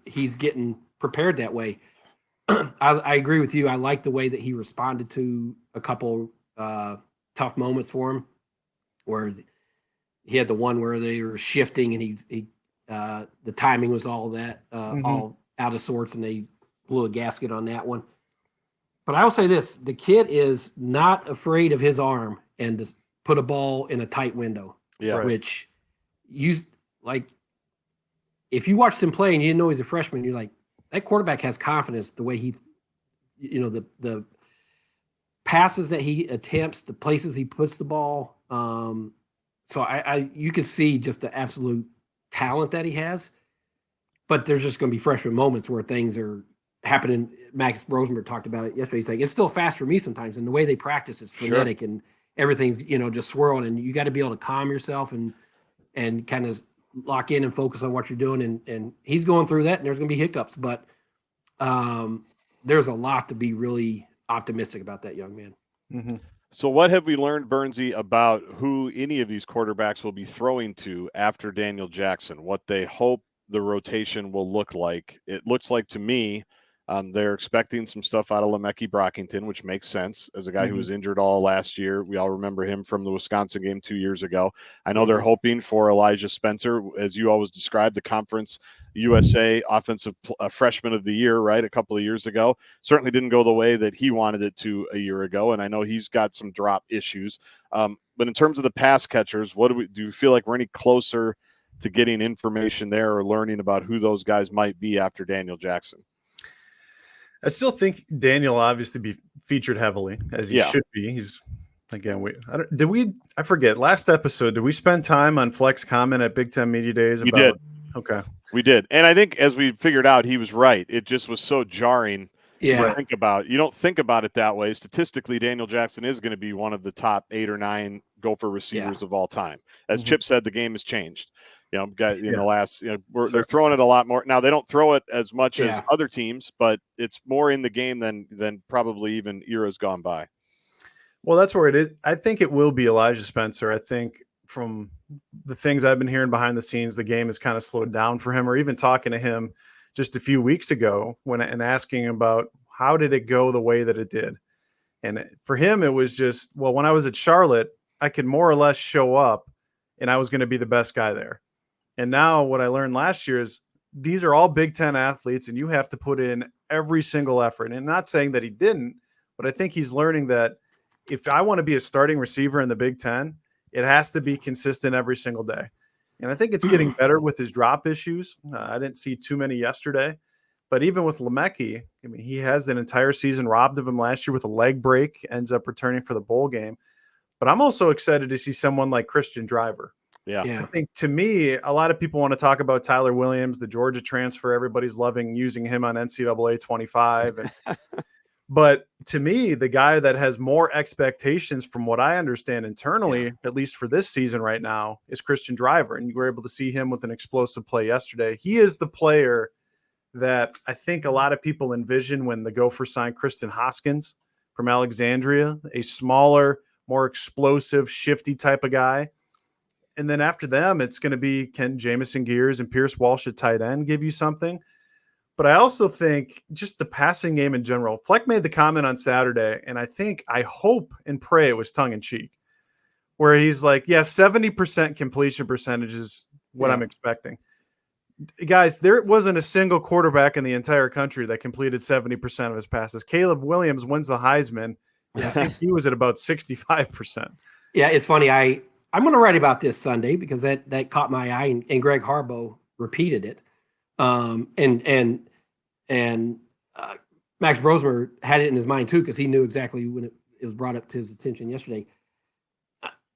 he's getting prepared that way. I agree with you. I like the way that he responded to a couple tough moments for him, where he had the one where they were shifting and the timing was all that all out of sorts, and they blew a gasket on that one. But I will say this: the kid is not afraid of his arm and to put a ball in a tight window. Yeah, which if you watched him play and you didn't know he's a freshman, you're like, that quarterback has confidence the way he, the passes that he attempts, the places he puts the ball. So you can see just the absolute talent that he has, but there's just going to be freshman moments where things are happening. Max Brosmer talked about it yesterday. He's like, it's still fast for me sometimes. And the way they practice is frenetic and everything's, just swirling, and you got to be able to calm yourself and kind of lock in and focus on what you're doing. And he's going through that, and there's going to be hiccups, but there's a lot to be really optimistic about that young man. Mm-hmm. So what have we learned, Burnsy, about who any of these quarterbacks will be throwing to after Daniel Jackson, what they hope the rotation will look like? It looks like to me, they're expecting some stuff out of Lemeke Brockington, which makes sense as a guy who was injured all last year. We all remember him from the Wisconsin game 2 years ago. I know they're hoping for Elijah Spencer, as you always described, the Conference USA Offensive Freshman of the Year, right, a couple of years ago. Certainly didn't go the way that he wanted it to a year ago, and I know he's got some drop issues. But in terms of the pass catchers, do you feel like we're any closer to getting information there or learning about who those guys might be after Daniel Jackson? I still think Daniel obviously be featured heavily, as he should be. He's again. I forget last episode. Did we spend time on Flex comment at Big Ten Media Days? We did. Okay, we did, and I think as we figured out, he was right. It just was so jarring. Yeah, You don't think about it that way. Statistically, Daniel Jackson is going to be one of the top 8 or 9 Gopher receivers of all time. As Chip said, the game has changed. Guys in the last, they're throwing it a lot more now. They don't throw it as much as other teams, but it's more in the game than probably even eras gone by. Well, that's where it is. I think it will be Elijah Spencer. I think from the things I've been hearing behind the scenes, the game has kind of slowed down for him, or even talking to him just a few weeks ago and asking about how did it go the way that it did. And for him, it was just, well, when I was at Charlotte, I could more or less show up and I was going to be the best guy there. And now what I learned last year is these are all Big Ten athletes, and you have to put in every single effort. And not saying that he didn't, but I think he's learning that if I want to be a starting receiver in the Big Ten, it has to be consistent every single day. And I think it's getting better with his drop issues. I didn't see too many yesterday, but even with Lemeke, I mean, he has an entire season robbed of him last year with a leg break, ends up returning for the bowl game. But I'm also excited to see someone like Christian Driver. Yeah. I think to me, a lot of people want to talk about Tyler Williams, the Georgia transfer. Everybody's loving using him on NCAA 25. But to me, the guy that has more expectations from what I understand internally, at least for this season right now, is Christian Driver. And you were able to see him with an explosive play yesterday. He is the player that I think a lot of people envision when the Gophers signed Kristen Hoskins from Alexandria, a smaller, more explosive, shifty type of guy. And then after them, it's going to be can Jamison Gears and Pierce Walsh at tight end give you something? But I also think just the passing game in general. Fleck made the comment on Saturday, and I hope and pray it was tongue-in-cheek, where he's like, 70% completion percentage is what I'm expecting. Guys, there wasn't a single quarterback in the entire country that completed 70% of his passes. Caleb Williams wins the Heisman. I think he was at about 65%. Yeah, it's funny. I'm going to write about this Sunday because that caught my eye, and Greg Harbaugh repeated it. And Max Brosmer had it in his mind too, because he knew exactly when it was brought up to his attention yesterday.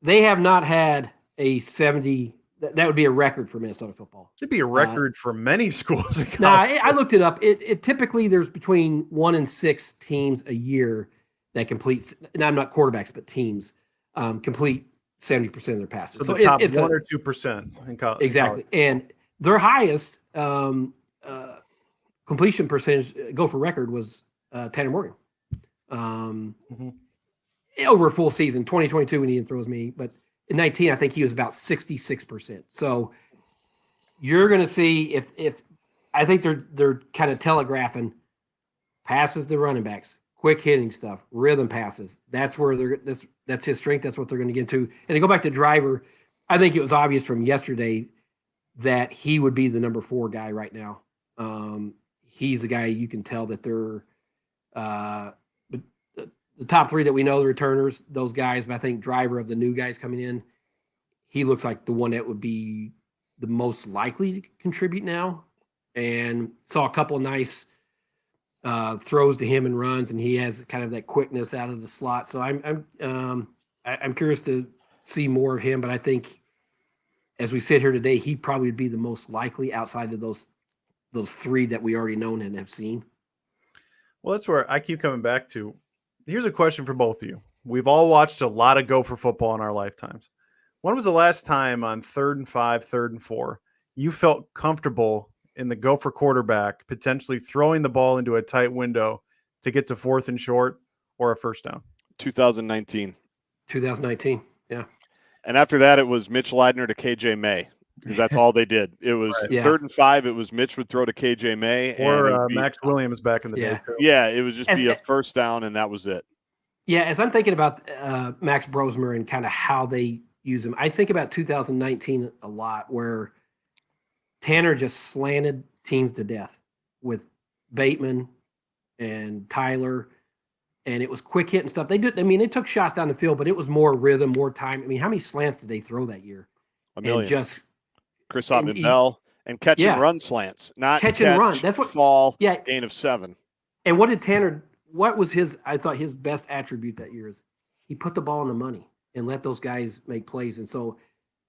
They have not had a 70. That would be a record for Minnesota football. It'd be a record for many schools. I looked it up. It typically there's between 1 and 6 teams a year that complete. And I'm not quarterbacks, but teams complete 70% of their passes. So the top 1 or 2% in college. Exactly, and their highest completion percentage Gopher record was Tanner Morgan. Over a full season, 2022 when he didn't throw as many, but in 19, I think he was about 66%. So you're going to see if I think they're kind of telegraphing passes to running backs, quick hitting stuff, rhythm passes. That's where that's his strength. That's what they're going to get into. And to go back to Driver, I think it was obvious from yesterday that he would be the number 4 guy right now. He's the guy you can tell that they're the top 3 that we know, the returners, those guys, but I think Driver of the new guys coming in, he looks like the one that would be the most likely to contribute now. And saw a couple nice throws to him and runs, and he has kind of that quickness out of the slot. So I'm curious to see more of him, but I think as we sit here today, he probably would be the most likely outside of those 3 that we already know and have seen. Well, that's where I keep coming back to. Here's a question for both of you. We've all watched a lot of Gopher football in our lifetimes. When was the last time on 3rd and 5, 3rd and 4, you felt comfortable in the Gopher quarterback potentially throwing the ball into a tight window to get to 4th and short or a first down? 2019. 2019, yeah. And after that, it was Mitch Leidner to KJ May. That's all they did. It was 3rd and 5. It was Mitch would throw to KJ May. Or Max Williams back in the day. Too. Yeah, it would just be a first down, and that was it. Yeah, as I'm thinking about Max Brosmer and kind of how they use him, I think about 2019 a lot, where Tanner just slanted teams to death with Bateman and Tyler, and it was quick hit and stuff. They took shots down the field, but it was more rhythm, more time. I mean, how many slants did they throw that year? A million. And just Chris Ottman-Bell and catch and run slants, not catch and run. That's what fall. Gain of 7. And what did Tanner? What was his? I thought his best attribute that year is he put the ball in the money and let those guys make plays. And so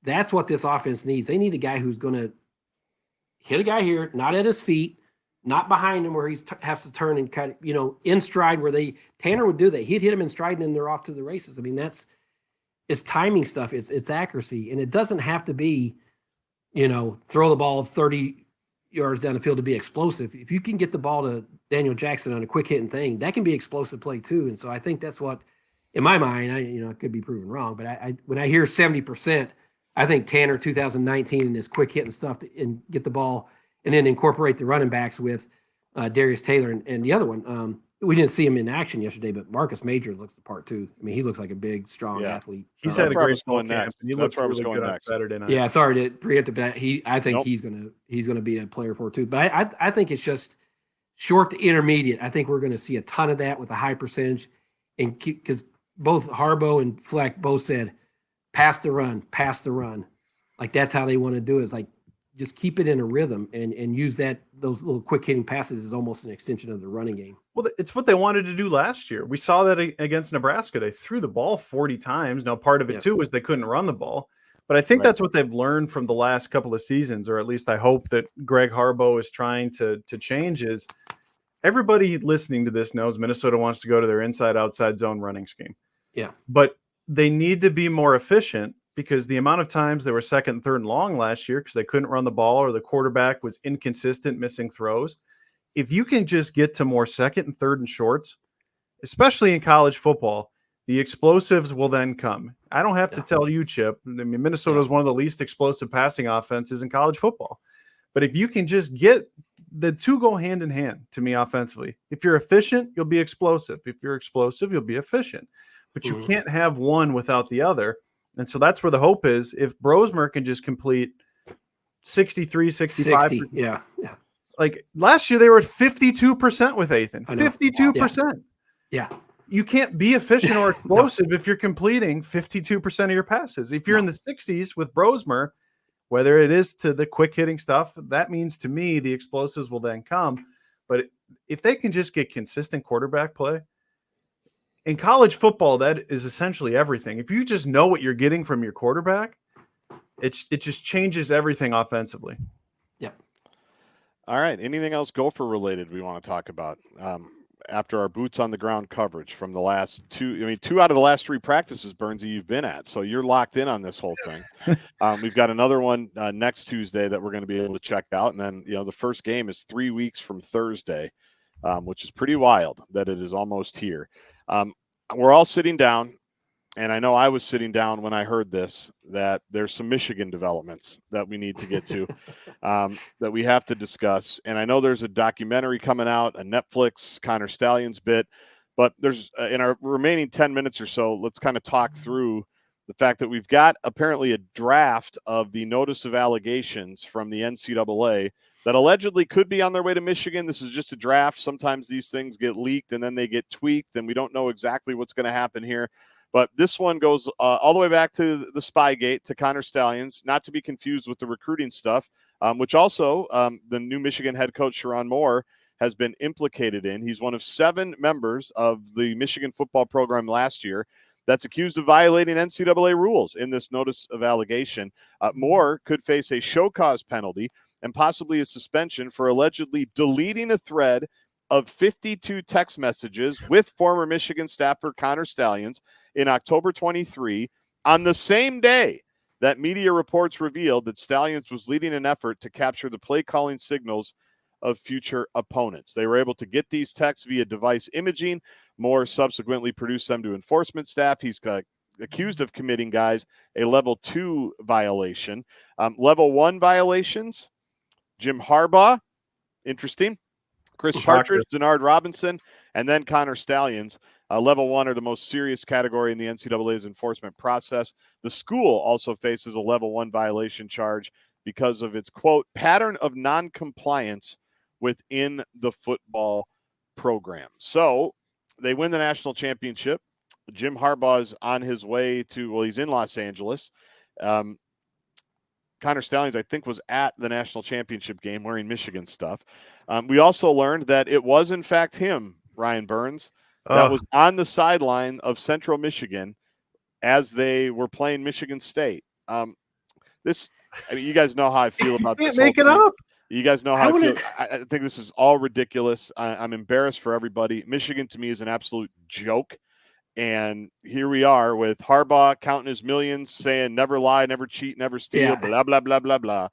that's what this offense needs. They need a guy who's going to hit a guy here, not at his feet, not behind him where he has to turn and kind of, in stride where Tanner would do that. He'd hit him in stride and then they're off to the races. I mean, it's timing stuff. It's accuracy. And it doesn't have to be, throw the ball 30 yards down the field to be explosive. If you can get the ball to Daniel Jackson on a quick hitting thing, that can be explosive play too. And so I think that's what, in my mind, I could be proven wrong, but when I hear 70%, I think Tanner 2019 and his quick hitting stuff and get the ball and then incorporate the running backs with Darius Taylor and the other one. We didn't see him in action yesterday, but Marcus Major looks the part too. I mean, he looks like a big, strong athlete. He's had a great fall camp, and he looks really good on Saturday night. Yeah, sorry to preempt it, but I think he's gonna be a player for it too. But I think it's just short to intermediate. I think we're going to see a ton of that with a high percentage, and because both Harbaugh and Fleck both said, pass the run. Like that's how they want to do it. It's like just keep it in a rhythm and use those little quick hitting passes is almost an extension of the running game. Well, it's what they wanted to do last year. We saw that against Nebraska. They threw the ball 40 times. Now, part of it too was they couldn't run the ball. But I think that's what they've learned from the last couple of seasons, or at least I hope that Greg Harbaugh is trying to change, is everybody listening to this knows Minnesota wants to go to their inside-outside zone running scheme. Yeah. But they need to be more efficient, because the amount of times they were 2nd and 3rd and long last year because they couldn't run the ball or the quarterback was inconsistent, missing throws. If you can just get to more 2nd and 3rd and shorts, especially in college football, the explosives will then come. I don't have to tell you, Chip. I mean, Minnesota is one of the least explosive passing offenses in college football. But if you can just get the two go hand in hand to me offensively. If you're efficient, you'll be explosive. If you're explosive, you'll be efficient. But you can't have one without the other. And so that's where the hope is. If Brosmer can just complete 63, 65. 60, yeah. Like last year, they were 52% with Athan. 52%. Yeah. you can't be efficient or explosive if you're completing 52% of your passes. If you're in the 60s with Brosmer, whether it is to the quick hitting stuff, that means to me the explosives will then come. But if they can just get consistent quarterback play, in college football, that is essentially everything. If you just know what you're getting from your quarterback, it just changes everything offensively. Yep. All right. Anything else Gopher related we want to talk about? After our boots on the ground coverage from the last two out of the last 3 practices, Burnsy, you've been at. So you're locked in on this whole thing. We've got another one next Tuesday that we're going to be able to check out. And then, the first game is 3 weeks from Thursday, which is pretty wild that it is almost here. We're all sitting down. And I know I was sitting down when I heard this, that there's some Michigan developments that we need to get to, that we have to discuss. And I know there's a documentary coming out, a Netflix Connor Stallions bit, but there's in our remaining 10 minutes or so, let's kind of talk through the fact that we've got apparently a draft of the notice of allegations from the NCAA that allegedly could be on their way to Michigan. This is just a draft. Sometimes these things get leaked and then they get tweaked, and we don't know exactly what's going to happen here. But this one goes all the way back to the Spygate, to Connor Stallions, not to be confused with the recruiting stuff, which also the new Michigan head coach, Sharon Moore, has been implicated in. He's one of 7 members of the Michigan football program last year that's accused of violating NCAA rules in this notice of allegation. Moore could face a show cause penalty and possibly a suspension for allegedly deleting a thread of 52 text messages with former Michigan staffer Connor Stallions in October 23, on the same day that media reports revealed that Stallions was leading an effort to capture the play calling signals of future opponents. They were able to get these texts via device imaging. Moore subsequently produced them to enforcement staff. He's accused of committing, guys, a level 2 violation. Level 1 violations, Jim Harbaugh, interesting. Chris Partridge, Denard Robinson, and then Connor Stallions. Level 1 are the most serious category in the NCAA's enforcement process. The school also faces a level 1 violation charge because of its, quote, pattern of noncompliance within the football program. So they win the national championship. Jim Harbaugh is on his way to, he's in Los Angeles. Connor Stallions, I think, was at the national championship game wearing Michigan stuff. We also learned that it was, in fact, him, Ryan Burns, that was on the sideline of Central Michigan as they were playing Michigan State. You guys know how I feel about this. You can't make it up. You guys know how I feel. I think this is all ridiculous. I'm embarrassed for everybody. Michigan, to me, is an absolute joke. And here we are with Harbaugh counting his millions, saying never lie, never cheat, never steal, blah, blah, blah, blah, blah.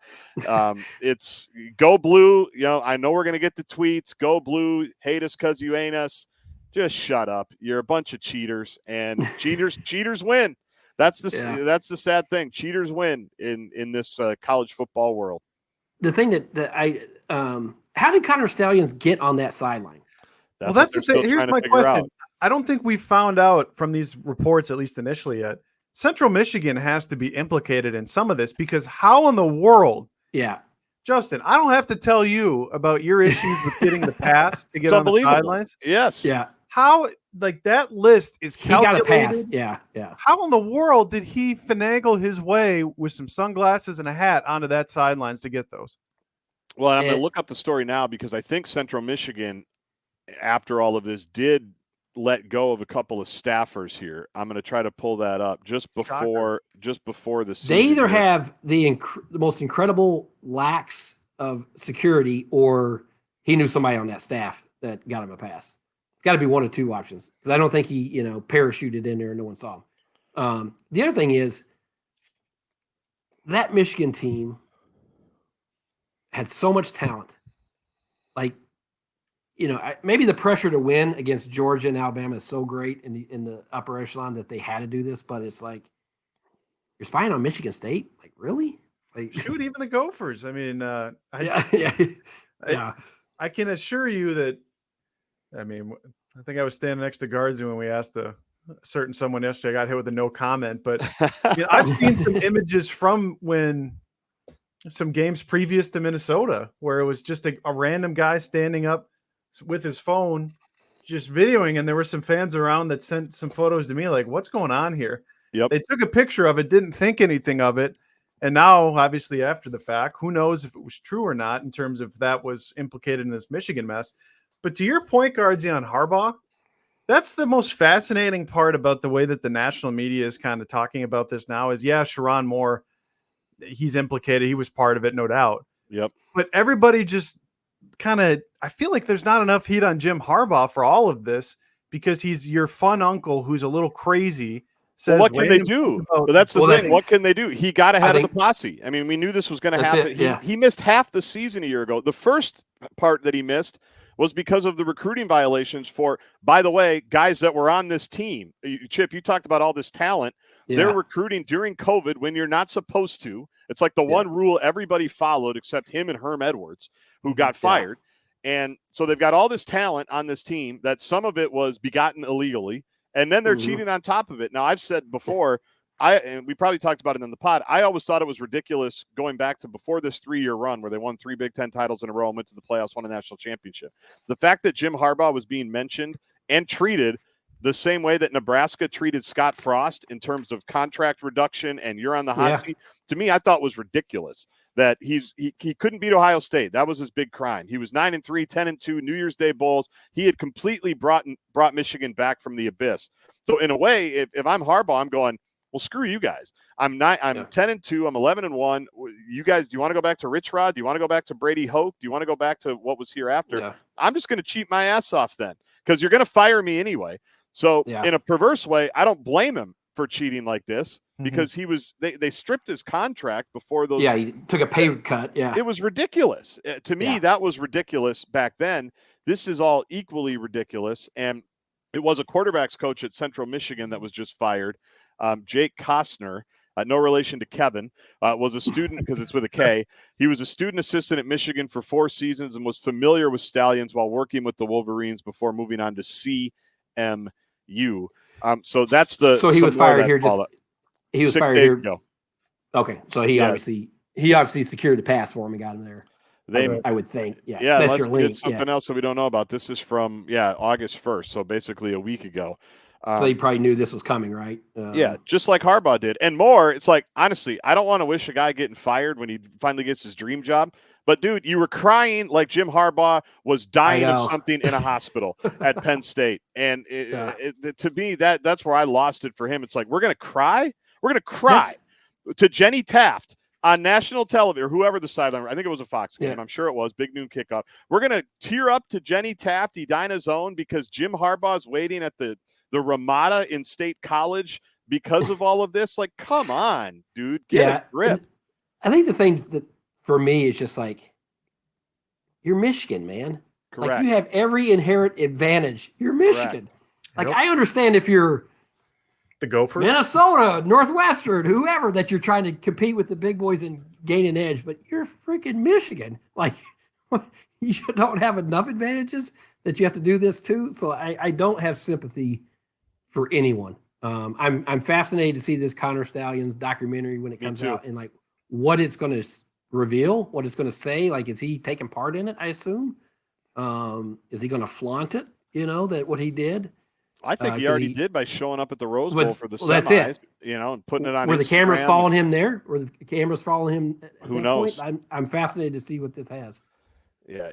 It's go blue. I know we're going to get the tweets. Go blue. Hate us because you ain't us. Just shut up. You're a bunch of cheaters, and cheaters win. That's the sad thing. Cheaters win in this college football world. The thing how did Connor Stallions get on that sideline? That's the thing. Here's my question. I don't think we found out from these reports, at least initially yet, Central Michigan has to be implicated in some of this, because how in the world? Yeah. Justin, I don't have to tell you about your issues with getting the pass to get on the sidelines. Yes. Yeah. How, that list is calculated. He got a pass. Yeah. Yeah. How in the world did he finagle his way with some sunglasses and a hat onto that sidelines to get those? Well, I'm going to look up the story now, because I think Central Michigan, after all of this, did let go of a couple of staffers here. I'm going to try to pull that up just before the season. They either have the most incredible lacks of security, or he knew somebody on that staff that got him a pass. It's got to be one of 2 options, because I don't think he parachuted in there and no one saw him. The other thing is that Michigan team had so much talent. Maybe the pressure to win against Georgia and Alabama is so great in the upper echelon that they had to do this, but it's like, you're spying on Michigan State? Like, really? Shoot, even the Gophers. I mean, yeah. I can assure you that, I think I was standing next to Guards when we asked a certain someone yesterday. I got hit with a no comment, but I've seen some images from some games previous to Minnesota where it was just a random guy standing up with his phone just videoing, and there were some fans around that sent some photos to me, like, what's going on here? Yep. They took a picture of it, didn't think anything of it. And now, obviously, after the fact, who knows if it was true or not in terms of that was implicated in this Michigan mess. But to your point, Guardsy, on Harbaugh, that's the most fascinating part about the way that the national media is kind of talking about this now is, yeah, Sharon Moore, he's implicated. He was part of it, no doubt. Yep. But everybody just kind of, I feel like there's not enough heat on Jim Harbaugh for all of this because he's your fun uncle who's a little crazy. Well, what can they do? Well, that's the thing. What can they do? He got ahead of the posse. I mean, we knew this was going to happen. He missed half the season a year ago. The first part that he missed was because of the recruiting violations for, by the way, guys that were on this team. Chip, you talked about all this talent. Yeah. They're recruiting during COVID when you're not supposed to. It's like the one rule everybody followed except him and Herm Edwards, who got fired. And so they've got all this talent on this team that some of it was begotten illegally. And then they're cheating on top of it. Now, I've said before, and we probably talked about it in the pod, I always thought it was ridiculous going back to before this 3-year run where they won 3 Big Ten titles in a row and went to the playoffs, won a national championship. The fact that Jim Harbaugh was being mentioned and treated the same way that Nebraska treated Scott Frost in terms of contract reduction and you're on the hot seat, to me, I thought was ridiculous. That he couldn't beat Ohio State. That was his big crime. He was 9-3, 10-2, New Year's Day bowls. He had completely brought Michigan back from the abyss. So in a way, if I'm Harbaugh, I'm going, well, screw you guys. I'm 10-2. I'm 11-1. You guys, do you want to go back to Rich Rod? Do you want to go back to Brady Hoke? Do you want to go back to what was here after? Yeah. I'm just going to cheat my ass off then because you're going to fire me anyway. So in a perverse way, I don't blame him for cheating like this because they stripped his contract before those. Yeah, he took a pay cut. Yeah, it was ridiculous. To me, that was ridiculous back then. This is all equally ridiculous. And it was a quarterback's coach at Central Michigan that was just fired. Jake Costner, no relation to Kevin, was a student because it's with a K. He was a student assistant at Michigan for 4 seasons and was familiar with Stallions while working with the Wolverines before moving on to CMU. So that's the. So he was fired here. He was 6 fired days here. Ago. Okay, so he obviously secured the pass for him and got him there. I would think. Yeah. Let's get something else that we don't know about. This is from August 1st, so basically a week ago. So he probably knew this was coming, right? Just like Harbaugh did, and more. It's like, honestly, I don't want to wish a guy getting fired when he finally gets his dream job. But, dude, you were crying like Jim Harbaugh was dying of something in a hospital at Penn State. And to me, that's where I lost it for him. It's like, we're going to cry? We're going to cry to Jenny Taft on national television, or whoever the sideline. I think it was a Fox game. I'm sure it was. Big noon kickoff. We're going to tear up to Jenny Taft, Edina Zone, because Jim Harbaugh's waiting at the Ramada in State College because of all of this. Like, come on, dude. Get a grip. I think the thing that, for me, it's just like, you're Michigan, man. Correct. Like, you have every inherent advantage. You're Michigan. Correct. Like, I understand if you're the Gophers, Minnesota, Northwestern, whoever, that you're trying to compete with the big boys and gain an edge, but you're freaking Michigan. Like, you don't have enough advantages that you have to do this too. So I don't have sympathy for anyone. I'm fascinated to see this Connor Stallions documentary when it comes out and like what it's going to reveal, what it's going to say. Like, is he taking part in it? I assume. Is he going to flaunt it? That what he did. I think he already did by showing up at the Rose Bowl for the semis. That's it. And putting it on. Were the cameras following him there? Were the cameras following him? Who knows? I'm fascinated to see what this has. Yeah,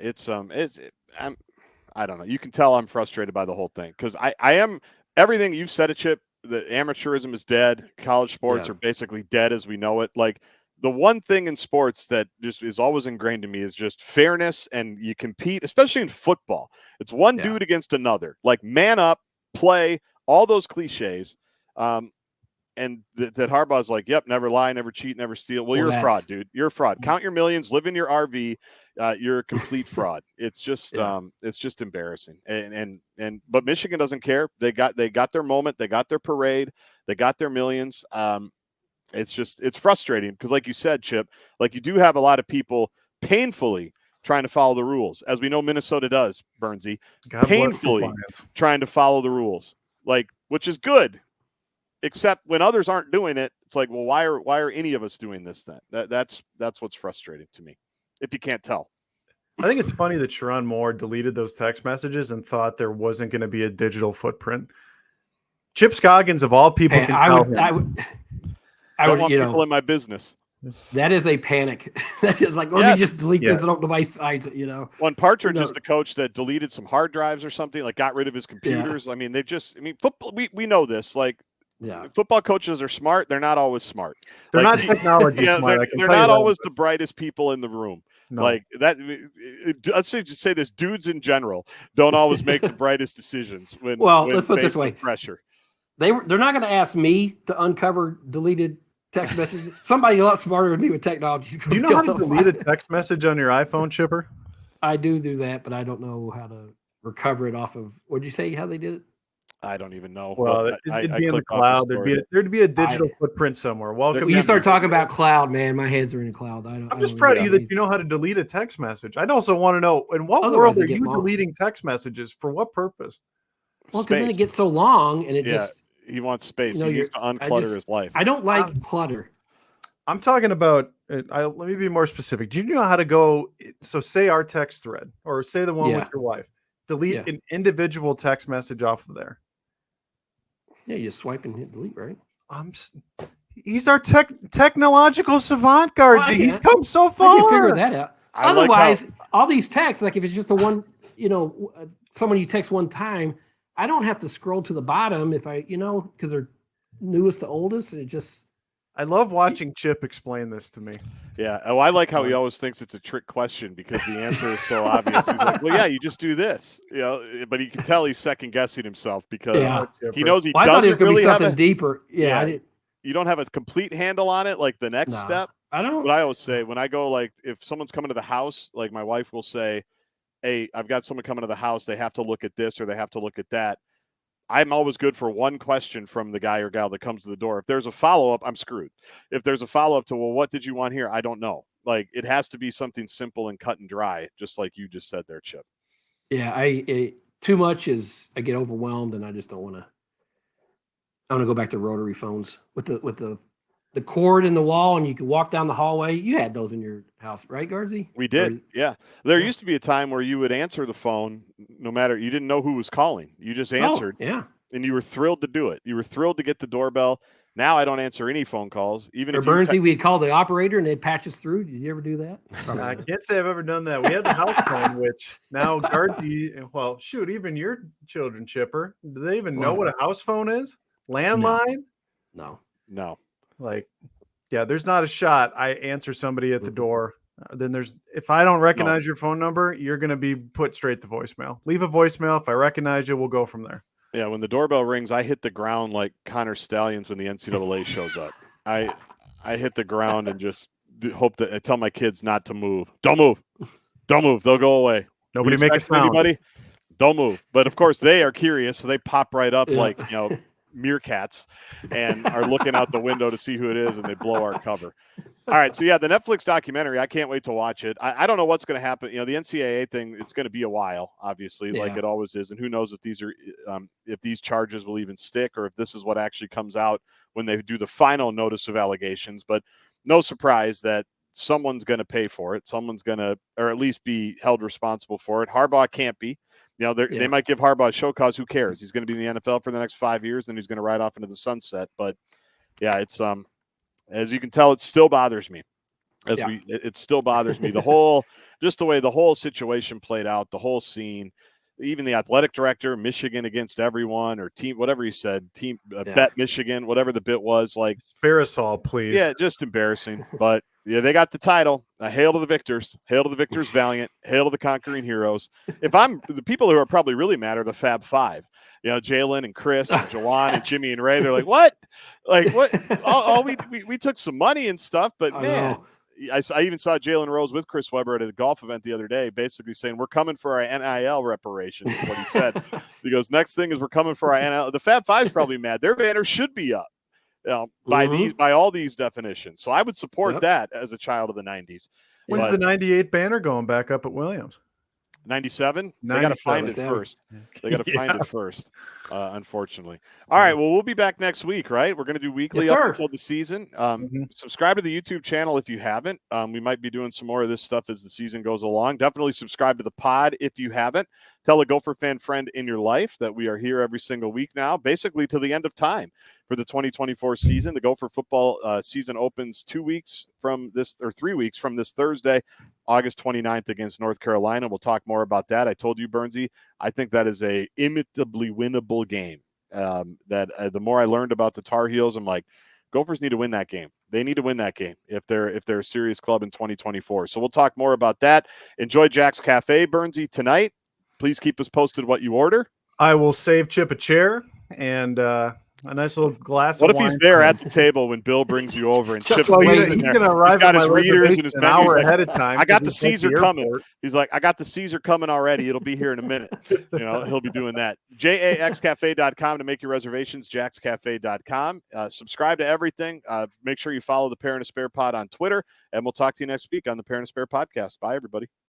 I don't know. You can tell I'm frustrated by the whole thing because I am everything you've said, Chip. The amateurism is dead. College sports are basically dead as we know it. Like, the one thing in sports that just is always ingrained in me is just fairness, and you compete, especially in football. It's one dude against another. Like, man up, play, all those cliches. And that Harbaugh's like, yep, never lie, never cheat, never steal. Well, you're a fraud, dude. You're a fraud. Count your millions, live in your RV. You're a complete fraud. It's just embarrassing. But Michigan doesn't care. They got their moment. They got their parade. They got their millions. It's frustrating because, like you said, Chip, like, you do have a lot of people painfully trying to follow the rules, as we know Minnesota does, Burnsy, painfully trying to follow the rules, like, which is good. Except when others aren't doing it, it's like, well, why are any of us doing this then? That's what's frustrating to me, if you can't tell. I think it's funny that Sharon Moore deleted those text messages and thought there wasn't going to be a digital footprint. Chip Scoggins, of all people, Hey, can I tell would, him. I Don't would, want you people know, in my business. that is a panic. That is like, let me just delete this and hope nobody signs it, you know. One Partridge is the coach that deleted some hard drives or something, like got rid of his computers. I mean, football, we know this. Like, football coaches are smart. They're not always smart. They're like, not technology smart. They're not always the brightest people in the room. No. Like that. Let's just say this: dudes in general don't always make the brightest decisions when. Let's put it this way: pressure. They're not going to ask me to uncover deleted text messages. Somebody a lot smarter than me with technology. Do you know how to delete a text message on your iPhone, Chipper? I do that, but I don't know how to recover it off of. What did you say? How they did it? I don't even know. Well, it'd be in the cloud. There'd be a digital footprint somewhere. Welcome. When you start talking about cloud, man, my heads are in the cloud. I'm just proud of you that you know how to delete a text message. I'd also want to know, in what world are you deleting text messages? For what purpose? Well, because then it gets so long, and it just. He wants space. He needs to unclutter his life. I don't like clutter. I'm talking about. Let me be more specific. Do you know how to go? So, say our text thread, or say the one with your wife. Delete an individual text message off of there. Yeah, you just swipe and hit delete, right? He's our technological savant, Guardsy. He's come so far. I can figure that out. Otherwise, all these texts, like if it's just the one, someone you text one time, I don't have to scroll to the bottom if I, because they're newest to oldest. And it just. I love watching Chip explain this to me. Yeah. Oh, I like how he always thinks it's a trick question because the answer is so obvious. He's like, well, yeah, you just do this, but you can tell he's second guessing himself because he knows he doesn't thought it was really have something deeper. You don't have a complete handle on it. Like the next step. I don't. What I always say when I go, like, if someone's coming to the house, like my wife will say, hey, I've got someone coming to the house. They have to look at this or they have to look at that. I'm always good for one question from the guy or gal that comes to the door. If there's a follow-up, I'm screwed. If there's a follow-up to, well, what did you want here? I don't know. Like, it has to be something simple and cut and dry, just like you just said there, Chip. Yeah, too much is I get overwhelmed and I just don't want to. I want to go back to rotary phones with the cord in the wall and you can walk down the hallway. You had those in your house, right, Guardsy? We did. Yeah. There used to be a time where you would answer the phone no matter, you didn't know who was calling. You just answered. Yeah. And you were thrilled to do it. You were thrilled to get the doorbell. Now I don't answer any phone calls. Even if Burnsy, we'd call the operator and they'd patch us through. Did you ever do that? I can't say I've ever done that. We had the house phone, which now Guardsy, well, shoot, even your children, Chipper, do they even know what a house phone is? Landline? No. Like, yeah, there's not a shot. I answer somebody at the door. Then if I don't recognize your phone number, you're going to be put straight to voicemail. Leave a voicemail. If I recognize you, we'll go from there. Yeah, when the doorbell rings, I hit the ground like Connor Stallions when the NCAA shows up. I hit the ground and just hope that I tell my kids not to move. Don't move. Don't move. They'll go away. Nobody make a sound. Anybody? Don't move. But of course, they are curious, so they pop right up like meerkats and are looking out the window to see who it is, and they blow our cover. All right, so the Netflix documentary, I can't wait to watch it. I don't know what's going to happen. The NCAA thing, it's going to be a while, obviously, like it always is, and who knows if these charges will even stick or if this is what actually comes out when they do the final notice of allegations. But no surprise that someone's going to pay for it. Someone's going to, or at least be held responsible for it. Harbaugh can't be. They might give Harbaugh a show cause. Who cares? He's going to be in the NFL for the next 5 years, and he's going to ride off into the sunset. But it's as you can tell, it still bothers me. It still bothers me. Just the way the whole situation played out, the whole scene, even the athletic director, Michigan against everyone, or team, whatever he said, bet Michigan, whatever the bit was. Like, spare us all, please. Yeah, just embarrassing. But they got the title. Hail to the victors. Hail to the victors valiant. Hail to the conquering heroes. The people who are probably really mad are the Fab Five. Jalen and Chris and Jawan and Jimmy and Ray. They're like, what? Like, what? We took some money and stuff, but man. I even saw Jalen Rose with Chris Webber at a golf event the other day, basically saying, we're coming for our NIL reparations, is what he said. He goes, next thing is we're coming for our NIL. The Fab Five's probably mad. Their banner should be up by all these definitions. So I would support that as a child of the 90s. When's the 98 banner going back up at Williams? 97. They got to find it 97. first. They got to find it first, unfortunately. All right. Well, we'll be back next week, right? We're going to do weekly Yes, up sir. until the season. Subscribe to the YouTube channel if you haven't. We might be doing some more of this stuff as the season goes along. Definitely subscribe to the pod if you haven't. Tell a Gopher fan friend in your life that we are here every single week now, basically to the end of time for the 2024 season. The Gopher football season opens 2 weeks from this, or 3 weeks from this Thursday, August 29th against North Carolina. We'll talk more about that. I told you, Burnsy, I think that is a imitably winnable game. The more I learned about the Tar Heels, I'm like, Gophers need to win that game. They need to win that game if they're a serious club in 2024. So we'll talk more about that. Enjoy Jax Cafe, Burnsy, tonight. Please keep us posted what you order. I will save Chip a chair and a nice little glass What of if wine he's there at the table when Bill brings you over and Chip's Well, sitting he's there? going to arrive He's got at his my readers and his an menu. hour He's like, ahead of time. I got the 'cause he's at Caesar coming. airport. He's like, I got the Caesar coming already. It'll be here in a minute. He'll be doing that. JAXcafe.com to make your reservations, jaxcafe.com. Subscribe to everything. Make sure you follow the Parent and Spare Pod on Twitter, and we'll talk to you next week on the Parent and Spare Podcast. Bye, everybody.